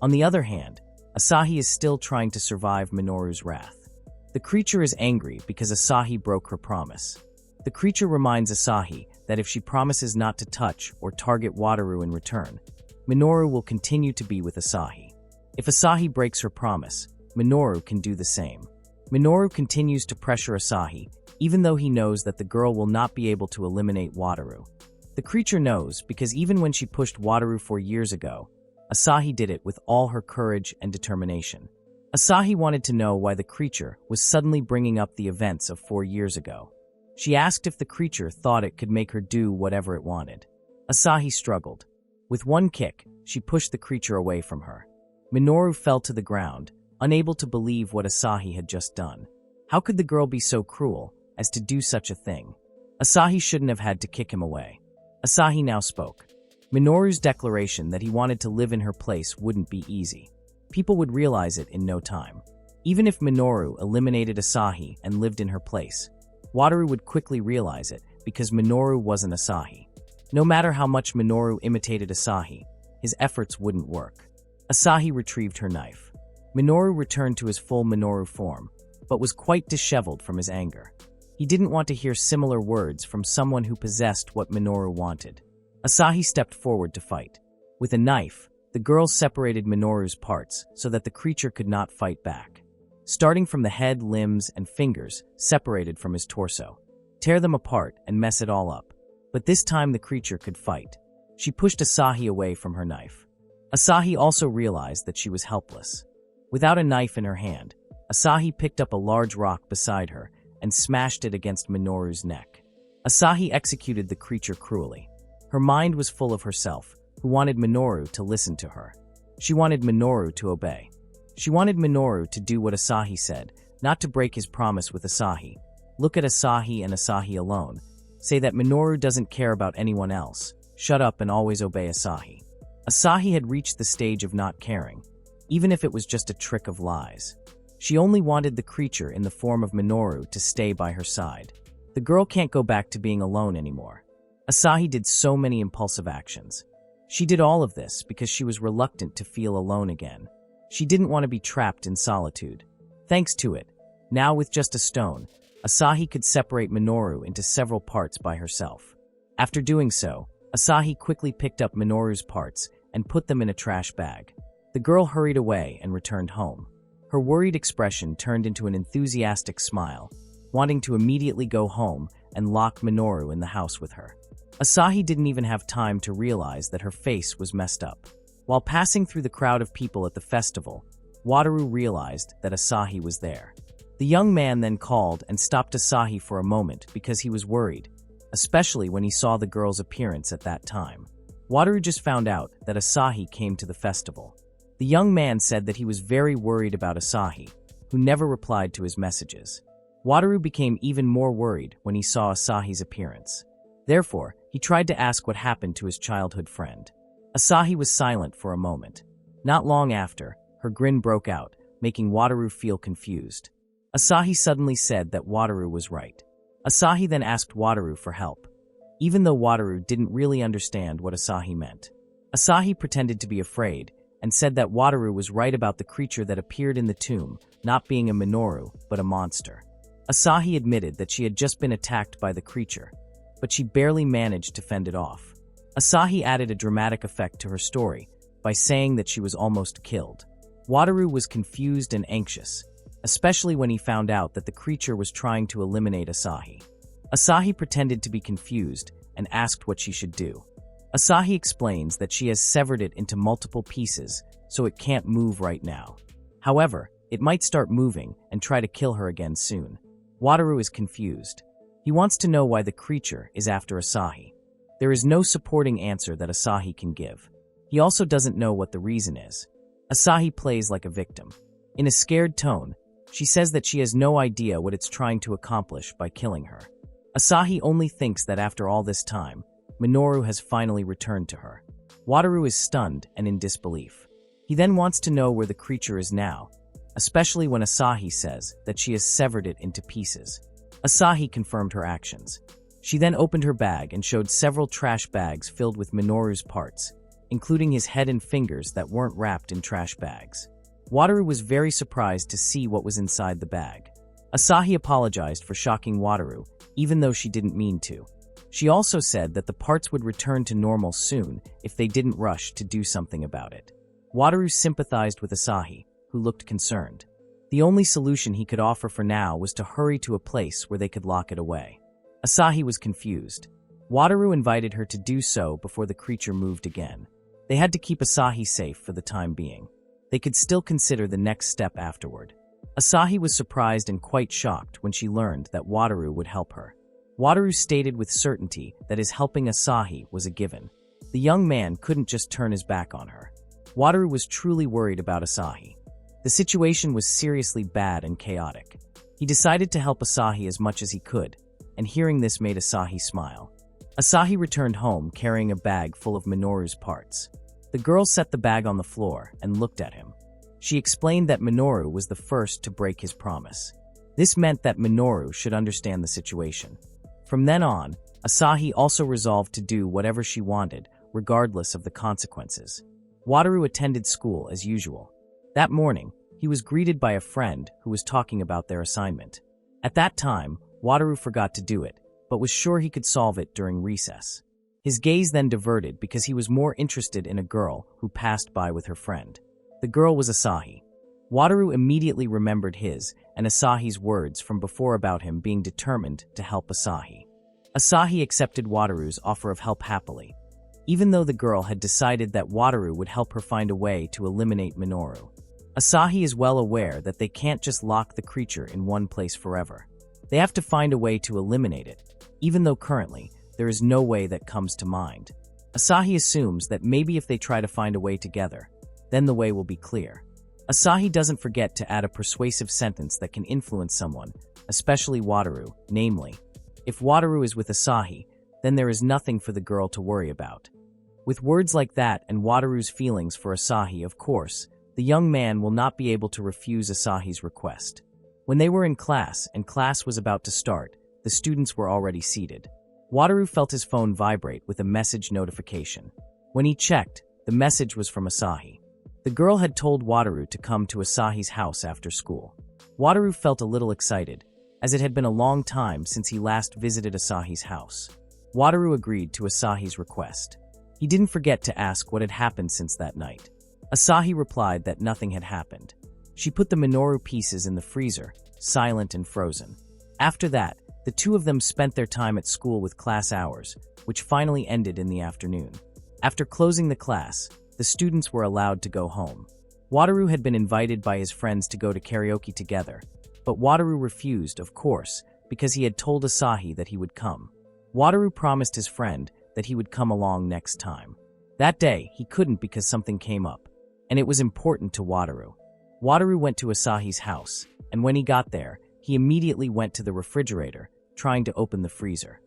On the other hand, Asahi is still trying to survive Minoru's wrath. The creature is angry because Asahi broke her promise. The creature reminds Asahi that if she promises not to touch or target Wataru in return, Minoru will continue to be with Asahi. If Asahi breaks her promise, Minoru can do the same. Minoru continues to pressure Asahi, even though he knows that the girl will not be able to eliminate Wataru. The creature knows because even when she pushed Wataru 4 years ago, Asahi did it with all her courage and determination. Asahi wanted to know why the creature was suddenly bringing up the events of 4 years ago. She asked if the creature thought it could make her do whatever it wanted. Asahi struggled. With one kick, she pushed the creature away from her. Minoru fell to the ground, unable to believe what Asahi had just done. How could the girl be so cruel as to do such a thing? Asahi shouldn't have had to kick him away. Asahi now spoke. Minoru's declaration that he wanted to live in her place wouldn't be easy. People would realize it in no time. Even if Minoru eliminated Asahi and lived in her place, Wataru would quickly realize it because Minoru wasn't Asahi. No matter how much Minoru imitated Asahi, his efforts wouldn't work. Asahi retrieved her knife. Minoru returned to his full Minoru form, but was quite disheveled from his anger. He didn't want to hear similar words from someone who possessed what Minoru wanted. Asahi stepped forward to fight. With a knife, the girls separated Minoru's parts so that the creature could not fight back. Starting from the head, limbs, and fingers separated from his torso. Tear them apart and mess it all up. But this time the creature could fight. She pushed Asahi away from her knife. Asahi also realized that she was helpless. Without a knife in her hand, Asahi picked up a large rock beside her and smashed it against Minoru's neck. Asahi executed the creature cruelly. Her mind was full of herself, who wanted Minoru to listen to her. She wanted Minoru to obey. She wanted Minoru to do what Asahi said, not to break his promise with Asahi. Look at Asahi and Asahi alone. Say that Minoru doesn't care about anyone else. Shut up and always obey Asahi. Asahi had reached the stage of not caring, even if it was just a trick of lies. She only wanted the creature in the form of Minoru to stay by her side. The girl can't go back to being alone anymore. Asahi did so many impulsive actions. She did all of this because she was reluctant to feel alone again. She didn't want to be trapped in solitude. Thanks to it, now with just a stone, Asahi could separate Minoru into several parts by herself. After doing so, Asahi quickly picked up Minoru's parts and put them in a trash bag. The girl hurried away and returned home. Her worried expression turned into an enthusiastic smile, wanting to immediately go home and lock Minoru in the house with her. Asahi didn't even have time to realize that her face was messed up. While passing through the crowd of people at the festival, Wataru realized that Asahi was there. The young man then called and stopped Asahi for a moment because he was worried, especially when he saw the girl's appearance at that time. Wataru just found out that Asahi came to the festival. The young man said that he was very worried about Asahi, who never replied to his messages. Wataru became even more worried when he saw Asahi's appearance. Therefore, he tried to ask what happened to his childhood friend. Asahi was silent for a moment. Not long after, her grin broke out, making Wataru feel confused. Asahi suddenly said that Wataru was right. Asahi then asked Wataru for help, even though Wataru didn't really understand what Asahi meant. Asahi pretended to be afraid and said that Wataru was right about the creature that appeared in the tomb not being a Minoru, but a monster. Asahi admitted that she had just been attacked by the creature, but she barely managed to fend it off. Asahi added a dramatic effect to her story by saying that she was almost killed. Wataru was confused and anxious, especially when he found out that the creature was trying to eliminate Asahi. Asahi pretended to be confused and asked what she should do. Asahi explains that she has severed it into multiple pieces, so it can't move right now. However, it might start moving and try to kill her again soon. Wataru is confused. He wants to know why the creature is after Asahi. There is no supporting answer that Asahi can give. He also doesn't know what the reason is. Asahi plays like a victim. In a scared tone, she says that she has no idea what it's trying to accomplish by killing her. Asahi only thinks that after all this time, Minoru has finally returned to her. Wataru is stunned and in disbelief. He then wants to know where the creature is now, especially when Asahi says that she has severed it into pieces. Asahi confirmed her actions. She then opened her bag and showed several trash bags filled with Minoru's parts, including his head and fingers that weren't wrapped in trash bags. Wataru was very surprised to see what was inside the bag. Asahi apologized for shocking Wataru, even though she didn't mean to. She also said that the parts would return to normal soon if they didn't rush to do something about it. Wataru sympathized with Asahi, who looked concerned. The only solution he could offer for now was to hurry to a place where they could lock it away. Asahi was confused. Wataru invited her to do so before the creature moved again. They had to keep Asahi safe for the time being. They could still consider the next step afterward. Asahi was surprised and quite shocked when she learned that Wataru would help her. Wataru stated with certainty that his helping Asahi was a given. The young man couldn't just turn his back on her. Wataru was truly worried about Asahi. The situation was seriously bad and chaotic. He decided to help Asahi as much as he could, and hearing this made Asahi smile. Asahi returned home carrying a bag full of Minoru's parts. The girl set the bag on the floor and looked at him. She explained that Minoru was the first to break his promise. This meant that Minoru should understand the situation. From then on, Asahi also resolved to do whatever she wanted, regardless of the consequences. Wataru attended school as usual. That morning, he was greeted by a friend who was talking about their assignment. At that time, Wataru forgot to do it, but was sure he could solve it during recess. His gaze then diverted because he was more interested in a girl who passed by with her friend. The girl was Asahi. Wataru immediately remembered his and Asahi's words from before about him being determined to help Asahi. Asahi accepted Wataru's offer of help happily, even though the girl had decided that Wataru would help her find a way to eliminate Minoru. Asahi is well aware that they can't just lock the creature in one place forever. They have to find a way to eliminate it, even though currently there is no way that comes to mind. Asahi assumes that maybe if they try to find a way together, then the way will be clear. Asahi doesn't forget to add a persuasive sentence that can influence someone, especially Wataru, namely, if Wataru is with Asahi, then there is nothing for the girl to worry about. With words like that and Wataru's feelings for Asahi, of course, the young man will not be able to refuse Asahi's request. When they were in class and class was about to start, the students were already seated. Wataru felt his phone vibrate with a message notification. When he checked, the message was from Asahi. The girl had told Wataru to come to Asahi's house after school. Wataru felt a little excited, as it had been a long time since he last visited Asahi's house. Wataru agreed to Asahi's request. He didn't forget to ask what had happened since that night. Asahi replied that nothing had happened. She put the Minoru pieces in the freezer, silent and frozen. After that, the two of them spent their time at school with class hours, which finally ended in the afternoon. After closing the class, the students were allowed to go home. Wataru had been invited by his friends to go to karaoke together, but Wataru refused, of course, because he had told Asahi that he would come. Wataru promised his friend that he would come along next time. That day, he couldn't because something came up, and it was important to Wataru. Wataru went to Asahi's house, and when he got there, he immediately went to the refrigerator, trying to open the freezer.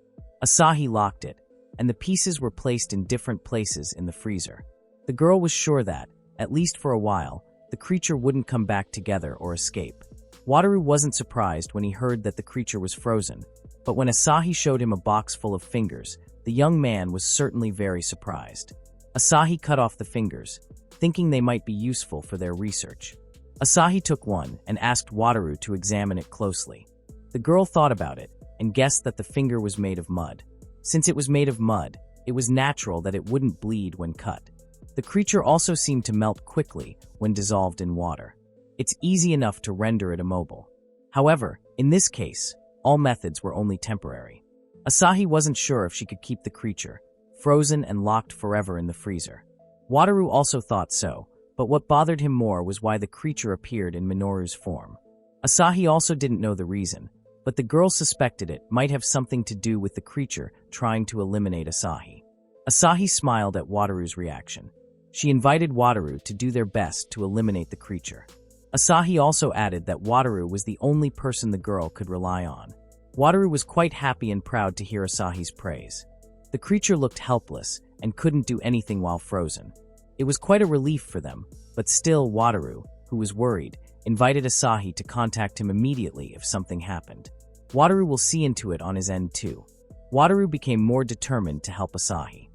Asahi locked it, and the pieces were placed in different places in the freezer. The girl was sure that, at least for a while, the creature wouldn't come back together or escape. Wataru wasn't surprised when he heard that the creature was frozen, but when Asahi showed him a box full of fingers, the young man was certainly very surprised. Asahi cut off the fingers, thinking they might be useful for their research. Asahi took one and asked Wataru to examine it closely. The girl thought about it and guessed that the finger was made of mud. Since it was made of mud, it was natural that it wouldn't bleed when cut. The creature also seemed to melt quickly when dissolved in water. It's easy enough to render it immobile. However, in this case, all methods were only temporary. Asahi wasn't sure if she could keep the creature, frozen and locked forever in the freezer. Wataru also thought so, but what bothered him more was why the creature appeared in Minoru's form. Asahi also didn't know the reason, but the girl suspected it might have something to do with the creature trying to eliminate Asahi. Asahi smiled at Wataru's reaction. She invited Wataru to do their best to eliminate the creature. Asahi also added that Wataru was the only person the girl could rely on. Wataru was quite happy and proud to hear Asahi's praise. The creature looked helpless and couldn't do anything while frozen. It was quite a relief for them, but still Wataru, who was worried, invited Asahi to contact him immediately if something happened. Wataru will see into it on his end too. Wataru became more determined to help Asahi.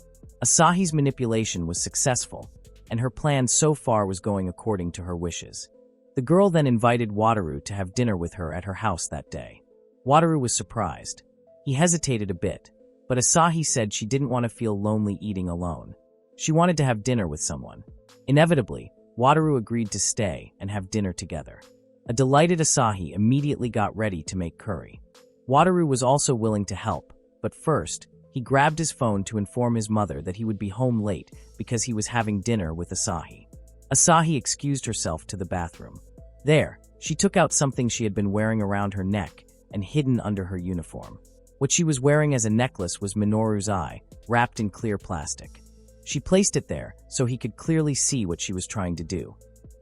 Asahi's manipulation was successful, and her plan so far was going according to her wishes. The girl then invited Wataru to have dinner with her at her house that day. Wataru was surprised. He hesitated a bit, but Asahi said she didn't want to feel lonely eating alone. She wanted to have dinner with someone. Inevitably, Wataru agreed to stay and have dinner together. A delighted Asahi immediately got ready to make curry. Wataru was also willing to help, but first, he grabbed his phone to inform his mother that he would be home late because he was having dinner with Asahi. Asahi excused herself to the bathroom. There, she took out something she had been wearing around her neck and hidden under her uniform. What she was wearing as a necklace was Minoru's eye, wrapped in clear plastic. She placed it there so he could clearly see what she was trying to do.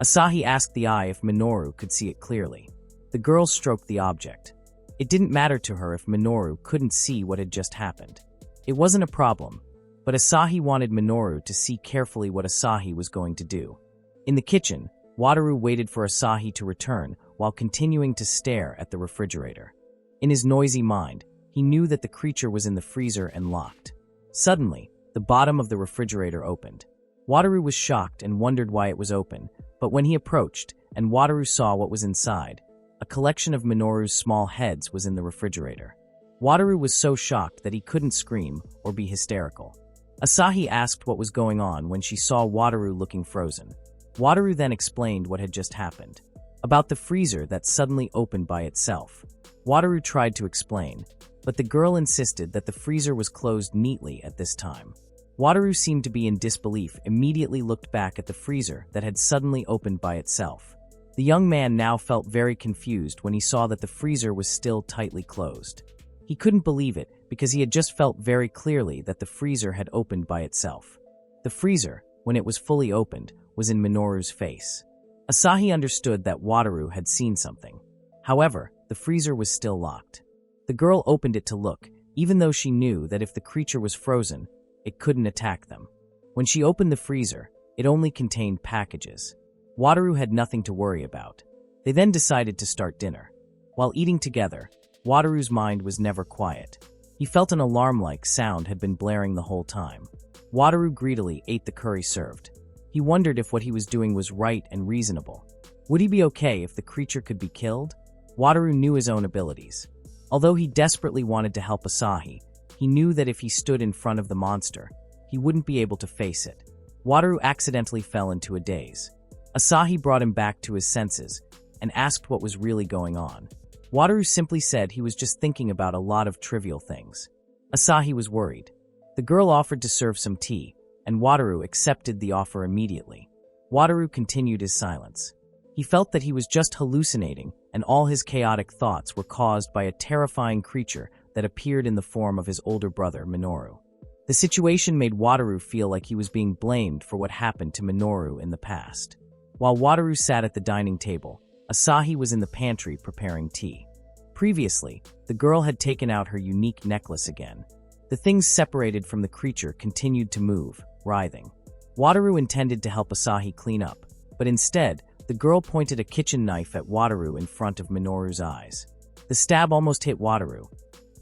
Asahi asked the eye if Minoru could see it clearly. The girl stroked the object. It didn't matter to her if Minoru couldn't see what had just happened. It wasn't a problem, but Asahi wanted Minoru to see carefully what Asahi was going to do. In the kitchen, Wataru waited for Asahi to return while continuing to stare at the refrigerator. In his noisy mind, he knew that the creature was in the freezer and locked. Suddenly, the bottom of the refrigerator opened. Wataru was shocked and wondered why it was open, but when he approached and Wataru saw what was inside. A collection of Minoru's small heads was in the refrigerator. Wataru was so shocked that he couldn't scream or be hysterical. Asahi asked what was going on when she saw Wataru looking frozen. Wataru then explained what had just happened. About the freezer that suddenly opened by itself. Wataru tried to explain, but the girl insisted that the freezer was closed neatly at this time. Wataru seemed to be in disbelief, immediately looked back at the freezer that had suddenly opened by itself. The young man now felt very confused when he saw that the freezer was still tightly closed. He couldn't believe it because he had just felt very clearly that the freezer had opened by itself. The freezer, when it was fully opened, was in Minoru's face. Asahi understood that Wataru had seen something. However, the freezer was still locked. The girl opened it to look, even though she knew that if the creature was frozen, it couldn't attack them. When she opened the freezer, it only contained packages. Wataru had nothing to worry about. They then decided to start dinner. While eating together, Wataru's mind was never quiet. He felt an alarm-like sound had been blaring the whole time. Wataru greedily ate the curry served. He wondered if what he was doing was right and reasonable. Would he be okay if the creature could be killed? Wataru knew his own abilities. Although he desperately wanted to help Asahi, he knew that if he stood in front of the monster, he wouldn't be able to face it. Wataru accidentally fell into a daze. Asahi brought him back to his senses and asked what was really going on. Wataru simply said he was just thinking about a lot of trivial things. Asahi was worried. The girl offered to serve some tea, and Wataru accepted the offer immediately. Wataru continued his silence. He felt that he was just hallucinating, and all his chaotic thoughts were caused by a terrifying creature that appeared in the form of his older brother, Minoru. The situation made Wataru feel like he was being blamed for what happened to Minoru in the past. While Wataru sat at the dining table, Asahi was in the pantry preparing tea. Previously, the girl had taken out her unique necklace again. The things separated from the creature continued to move, writhing. Wataru intended to help Asahi clean up, but instead, the girl pointed a kitchen knife at Wataru in front of Minoru's eyes. The stab almost hit Wataru,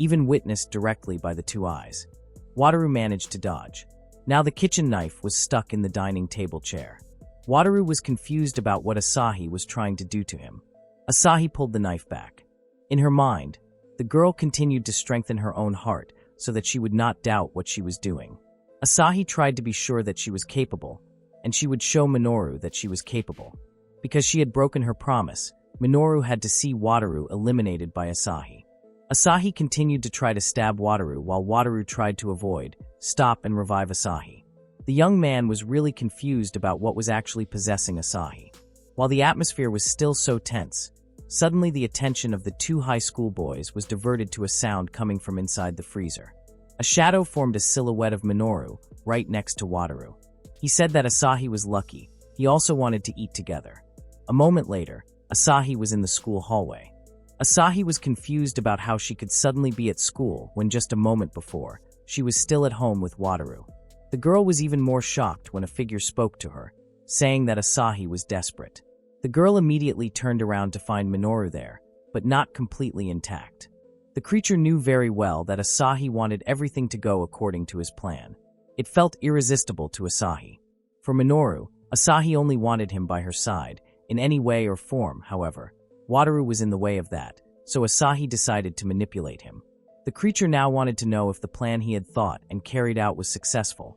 even witnessed directly by the two eyes. Wataru managed to dodge. Now the kitchen knife was stuck in the dining table chair. Wataru was confused about what Asahi was trying to do to him. Asahi pulled the knife back. In her mind, the girl continued to strengthen her own heart so that she would not doubt what she was doing. Asahi tried to be sure that she was capable, and she would show Minoru that she was capable. Because she had broken her promise, Minoru had to see Wataru eliminated by Asahi. Asahi continued to try to stab Wataru while Wataru tried to avoid, stop, and revive Asahi. The young man was really confused about what was actually possessing Asahi. While the atmosphere was still so tense, suddenly the attention of the two high school boys was diverted to a sound coming from inside the freezer. A shadow formed a silhouette of Minoru right next to Wataru. He said that Asahi was lucky. He also wanted to eat together. A moment later, Asahi was in the school hallway. Asahi was confused about how she could suddenly be at school when just a moment before, she was still at home with Wataru. The girl was even more shocked when a figure spoke to her, saying that Asahi was desperate. The girl immediately turned around to find Minoru there, but not completely intact. The creature knew very well that Asahi wanted everything to go according to his plan. It felt irresistible to Asahi. For Minoru, Asahi only wanted him by her side, in any way or form, however. Wataru was in the way of that, so Asahi decided to manipulate him. The creature now wanted to know if the plan he had thought and carried out was successful,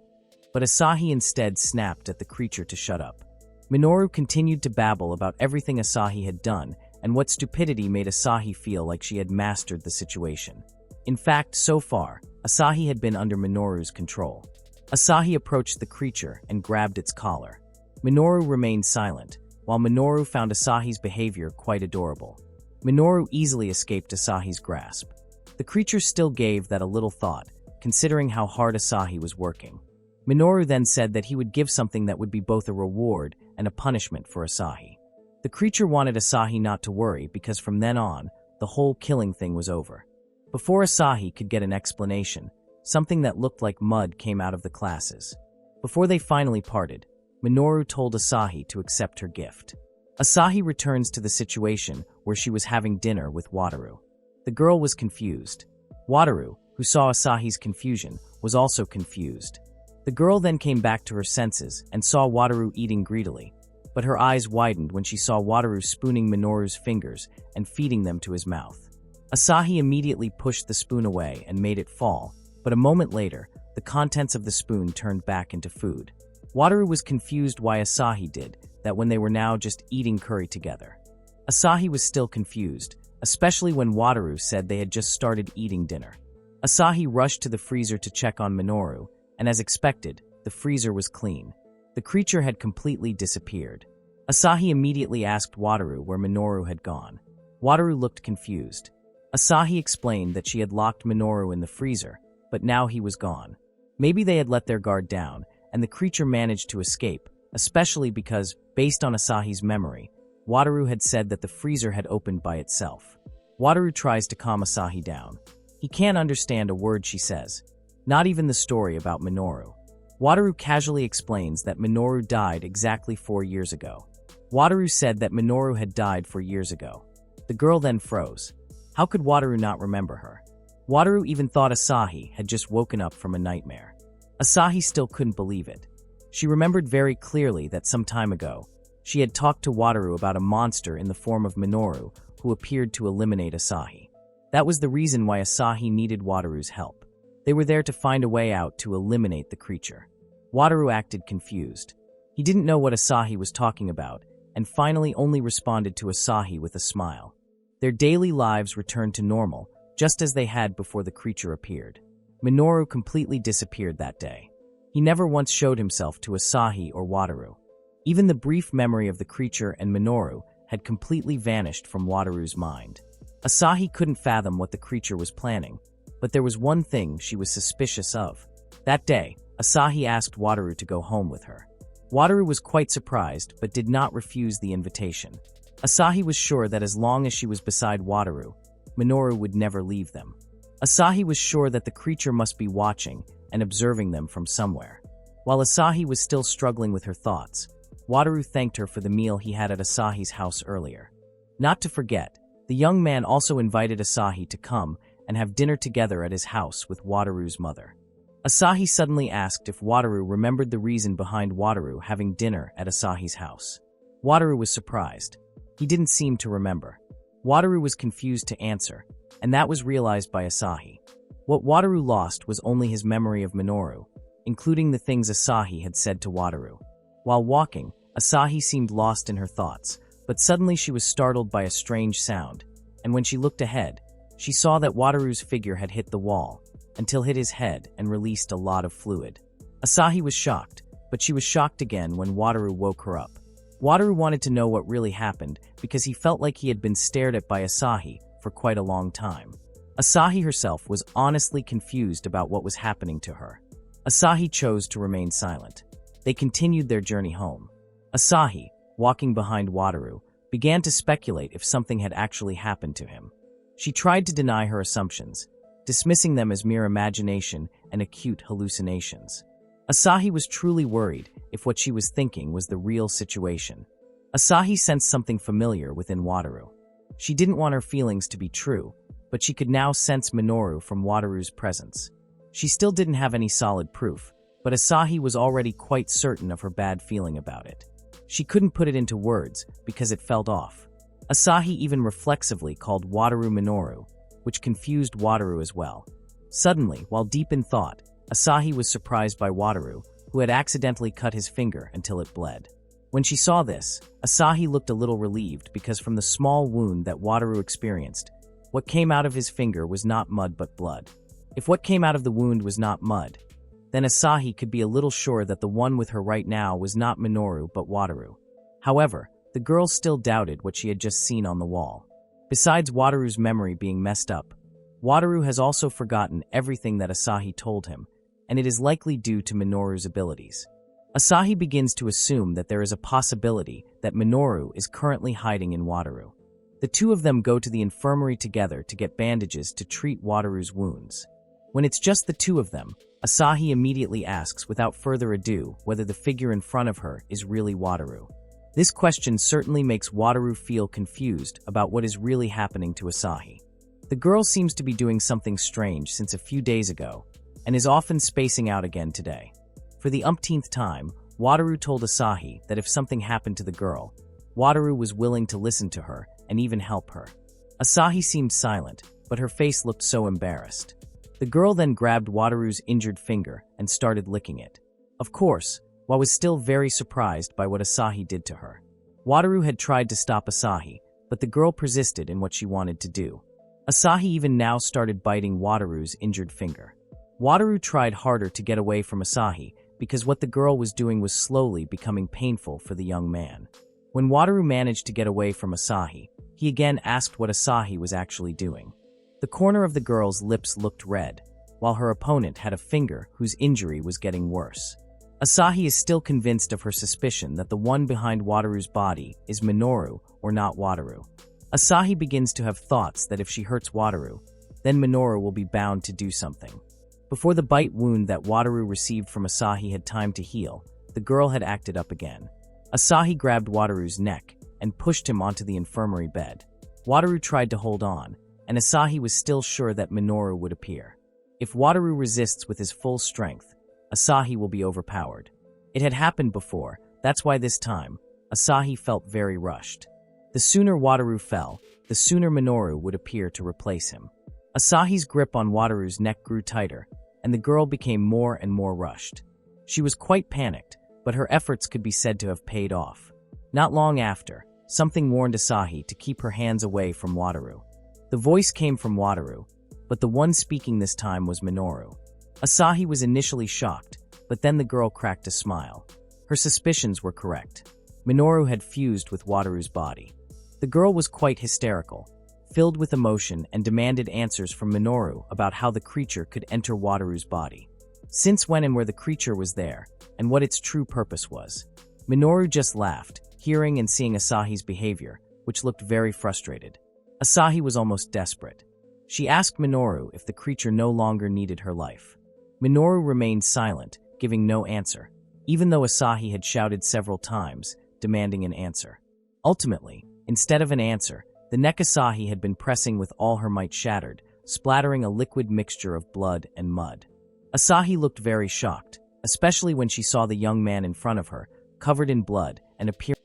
but Asahi instead snapped at the creature to shut up. Minoru continued to babble about everything Asahi had done and what stupidity made Asahi feel like she had mastered the situation. In fact, so far, Asahi had been under Minoru's control. Asahi approached the creature and grabbed its collar. Minoru remained silent, while Minoru found Asahi's behavior quite adorable. Minoru easily escaped Asahi's grasp. The creature still gave that a little thought, considering how hard Asahi was working. Minoru then said that he would give something that would be both a reward and a punishment for Asahi. The creature wanted Asahi not to worry because from then on, the whole killing thing was over. Before Asahi could get an explanation, something that looked like mud came out of the classes. Before they finally parted, Minoru told Asahi to accept her gift. Asahi returns to the situation where she was having dinner with Wataru. The girl was confused. Wataru, who saw Asahi's confusion, was also confused. The girl then came back to her senses and saw Wataru eating greedily. but her eyes widened when she saw Wataru spooning Minoru's fingers and feeding them to his mouth. Asahi immediately pushed the spoon away and made it fall, but a moment later, the contents of the spoon turned back into food. Wataru was confused why Asahi did that when they were now just eating curry together. Asahi was still confused, especially when Wataru said they had just started eating dinner. Asahi rushed to the freezer to check on Minoru, and as expected, the freezer was clean. The creature had completely disappeared. Asahi immediately asked Wataru where Minoru had gone. Wataru looked confused. Asahi explained that she had locked Minoru in the freezer, but now he was gone. Maybe they had let their guard down, and the creature managed to escape, especially because, based on Asahi's memory, Wataru had said that the freezer had opened by itself. Wataru tries to calm Asahi down. He can't understand a word she says, not even the story about Minoru. Wataru casually explains that Minoru died exactly 4 years ago. Wataru said that Minoru had died 4 years ago. The girl then froze. How could Wataru not remember her? Wataru even thought Asahi had just woken up from a nightmare. Asahi still couldn't believe it. She remembered very clearly that some time ago, she had talked to Wataru about a monster in the form of Minoru who appeared to eliminate Asahi. That was the reason why Asahi needed Wataru's help. They were there to find a way out to eliminate the creature. Wataru acted confused. He didn't know what Asahi was talking about, and finally only responded to Asahi with a smile. Their daily lives returned to normal, just as they had before the creature appeared. Minoru completely disappeared that day. He never once showed himself to Asahi or Wataru. Even the brief memory of the creature and Minoru had completely vanished from Wataru's mind. Asahi couldn't fathom what the creature was planning, but there was one thing she was suspicious of. That day, Asahi asked Wataru to go home with her. Wataru was quite surprised but did not refuse the invitation. Asahi was sure that as long as she was beside Wataru, Minoru would never leave them. Asahi was sure that the creature must be watching and observing them from somewhere. While Asahi was still struggling with her thoughts, Wataru thanked her for the meal he had at Asahi's house earlier. Not to forget, the young man also invited Asahi to come and have dinner together at his house with Wataru's mother. Asahi suddenly asked if Wataru remembered the reason behind Wataru having dinner at Asahi's house. Wataru was surprised. He didn't seem to remember. Wataru was confused to answer, and that was realized by Asahi. What Wataru lost was only his memory of Minoru, including the things Asahi had said to Wataru. While walking, Asahi seemed lost in her thoughts, but suddenly she was startled by a strange sound, and when she looked ahead, she saw that Wataru's figure had hit the wall, until hit his head and released a lot of fluid. Asahi was shocked, but she was shocked again when Wataru woke her up. Wataru wanted to know what really happened because he felt like he had been stared at by Asahi for quite a long time. Asahi herself was honestly confused about what was happening to her. Asahi chose to remain silent. They continued their journey home. Asahi, walking behind Wataru, began to speculate if something had actually happened to him. She tried to deny her assumptions, dismissing them as mere imagination and acute hallucinations. Asahi was truly worried if what she was thinking was the real situation. Asahi sensed something familiar within Wataru. She didn't want her feelings to be true, but she could now sense Minoru from Wataru's presence. She still didn't have any solid proof, but Asahi was already quite certain of her bad feeling about it. She couldn't put it into words because it felt off. Asahi even reflexively called Wataru Minoru, which confused Wataru as well. Suddenly, while deep in thought, Asahi was surprised by Wataru, who had accidentally cut his finger until it bled. When she saw this, Asahi looked a little relieved because from the small wound that Wataru experienced, what came out of his finger was not mud but blood. If what came out of the wound was not mud, then Asahi could be a little sure that the one with her right now was not Minoru but Wataru. However, the girl still doubted what she had just seen on the wall. Besides Wataru's memory being messed up, Wataru has also forgotten everything that Asahi told him, and it is likely due to Minoru's abilities. Asahi begins to assume that there is a possibility that Minoru is currently hiding in Wataru. The two of them go to the infirmary together to get bandages to treat Wataru's wounds. When it's just the two of them, Asahi immediately asks without further ado whether the figure in front of her is really Wataru. This question certainly makes Wataru feel confused about what is really happening to Asahi. The girl seems to be doing something strange since a few days ago, and is often spacing out again today. For the umpteenth time, Wataru told Asahi that if something happened to the girl, Wataru was willing to listen to her and even help her. Asahi seemed silent, but her face looked so embarrassed. The girl then grabbed Wataru's injured finger and started licking it. Of course, Wa was still very surprised by what Asahi did to her. Wataru had tried to stop Asahi, but the girl persisted in what she wanted to do. Asahi even now started biting Wataru's injured finger. Wataru tried harder to get away from Asahi because what the girl was doing was slowly becoming painful for the young man. When Wataru managed to get away from Asahi, he again asked what Asahi was actually doing. The corner of the girl's lips looked red, while her opponent had a finger whose injury was getting worse. Asahi is still convinced of her suspicion that the one behind Wataru's body is Minoru or not Wataru. Asahi begins to have thoughts that if she hurts Wataru, then Minoru will be bound to do something. Before the bite wound that Wataru received from Asahi had time to heal, the girl had acted up again. Asahi grabbed Wataru's neck and pushed him onto the infirmary bed. Wataru tried to hold on, and Asahi was still sure that Minoru would appear. If Wataru resists with his full strength, Asahi will be overpowered. It had happened before, that's why this time, Asahi felt very rushed. The sooner Wataru fell, the sooner Minoru would appear to replace him. Asahi's grip on Wataru's neck grew tighter, and the girl became more and more rushed. She was quite panicked, but her efforts could be said to have paid off. Not long after, something warned Asahi to keep her hands away from Wataru. The voice came from Wataru, but the one speaking this time was Minoru. Asahi was initially shocked, but then the girl cracked a smile. Her suspicions were correct. Minoru had fused with Wataru's body. The girl was quite hysterical, filled with emotion, and demanded answers from Minoru about how the creature could enter Wataru's body. Since when and where the creature was there, and what its true purpose was. Minoru just laughed, hearing and seeing Asahi's behavior, which looked very frustrated. Asahi was almost desperate. She asked Minoru if the creature no longer needed her life. Minoru remained silent, giving no answer, even though Asahi had shouted several times, demanding an answer. Ultimately, instead of an answer, the neck Asahi had been pressing with all her might shattered, splattering a liquid mixture of blood and mud. Asahi looked very shocked, especially when she saw the young man in front of her, covered in blood and appearing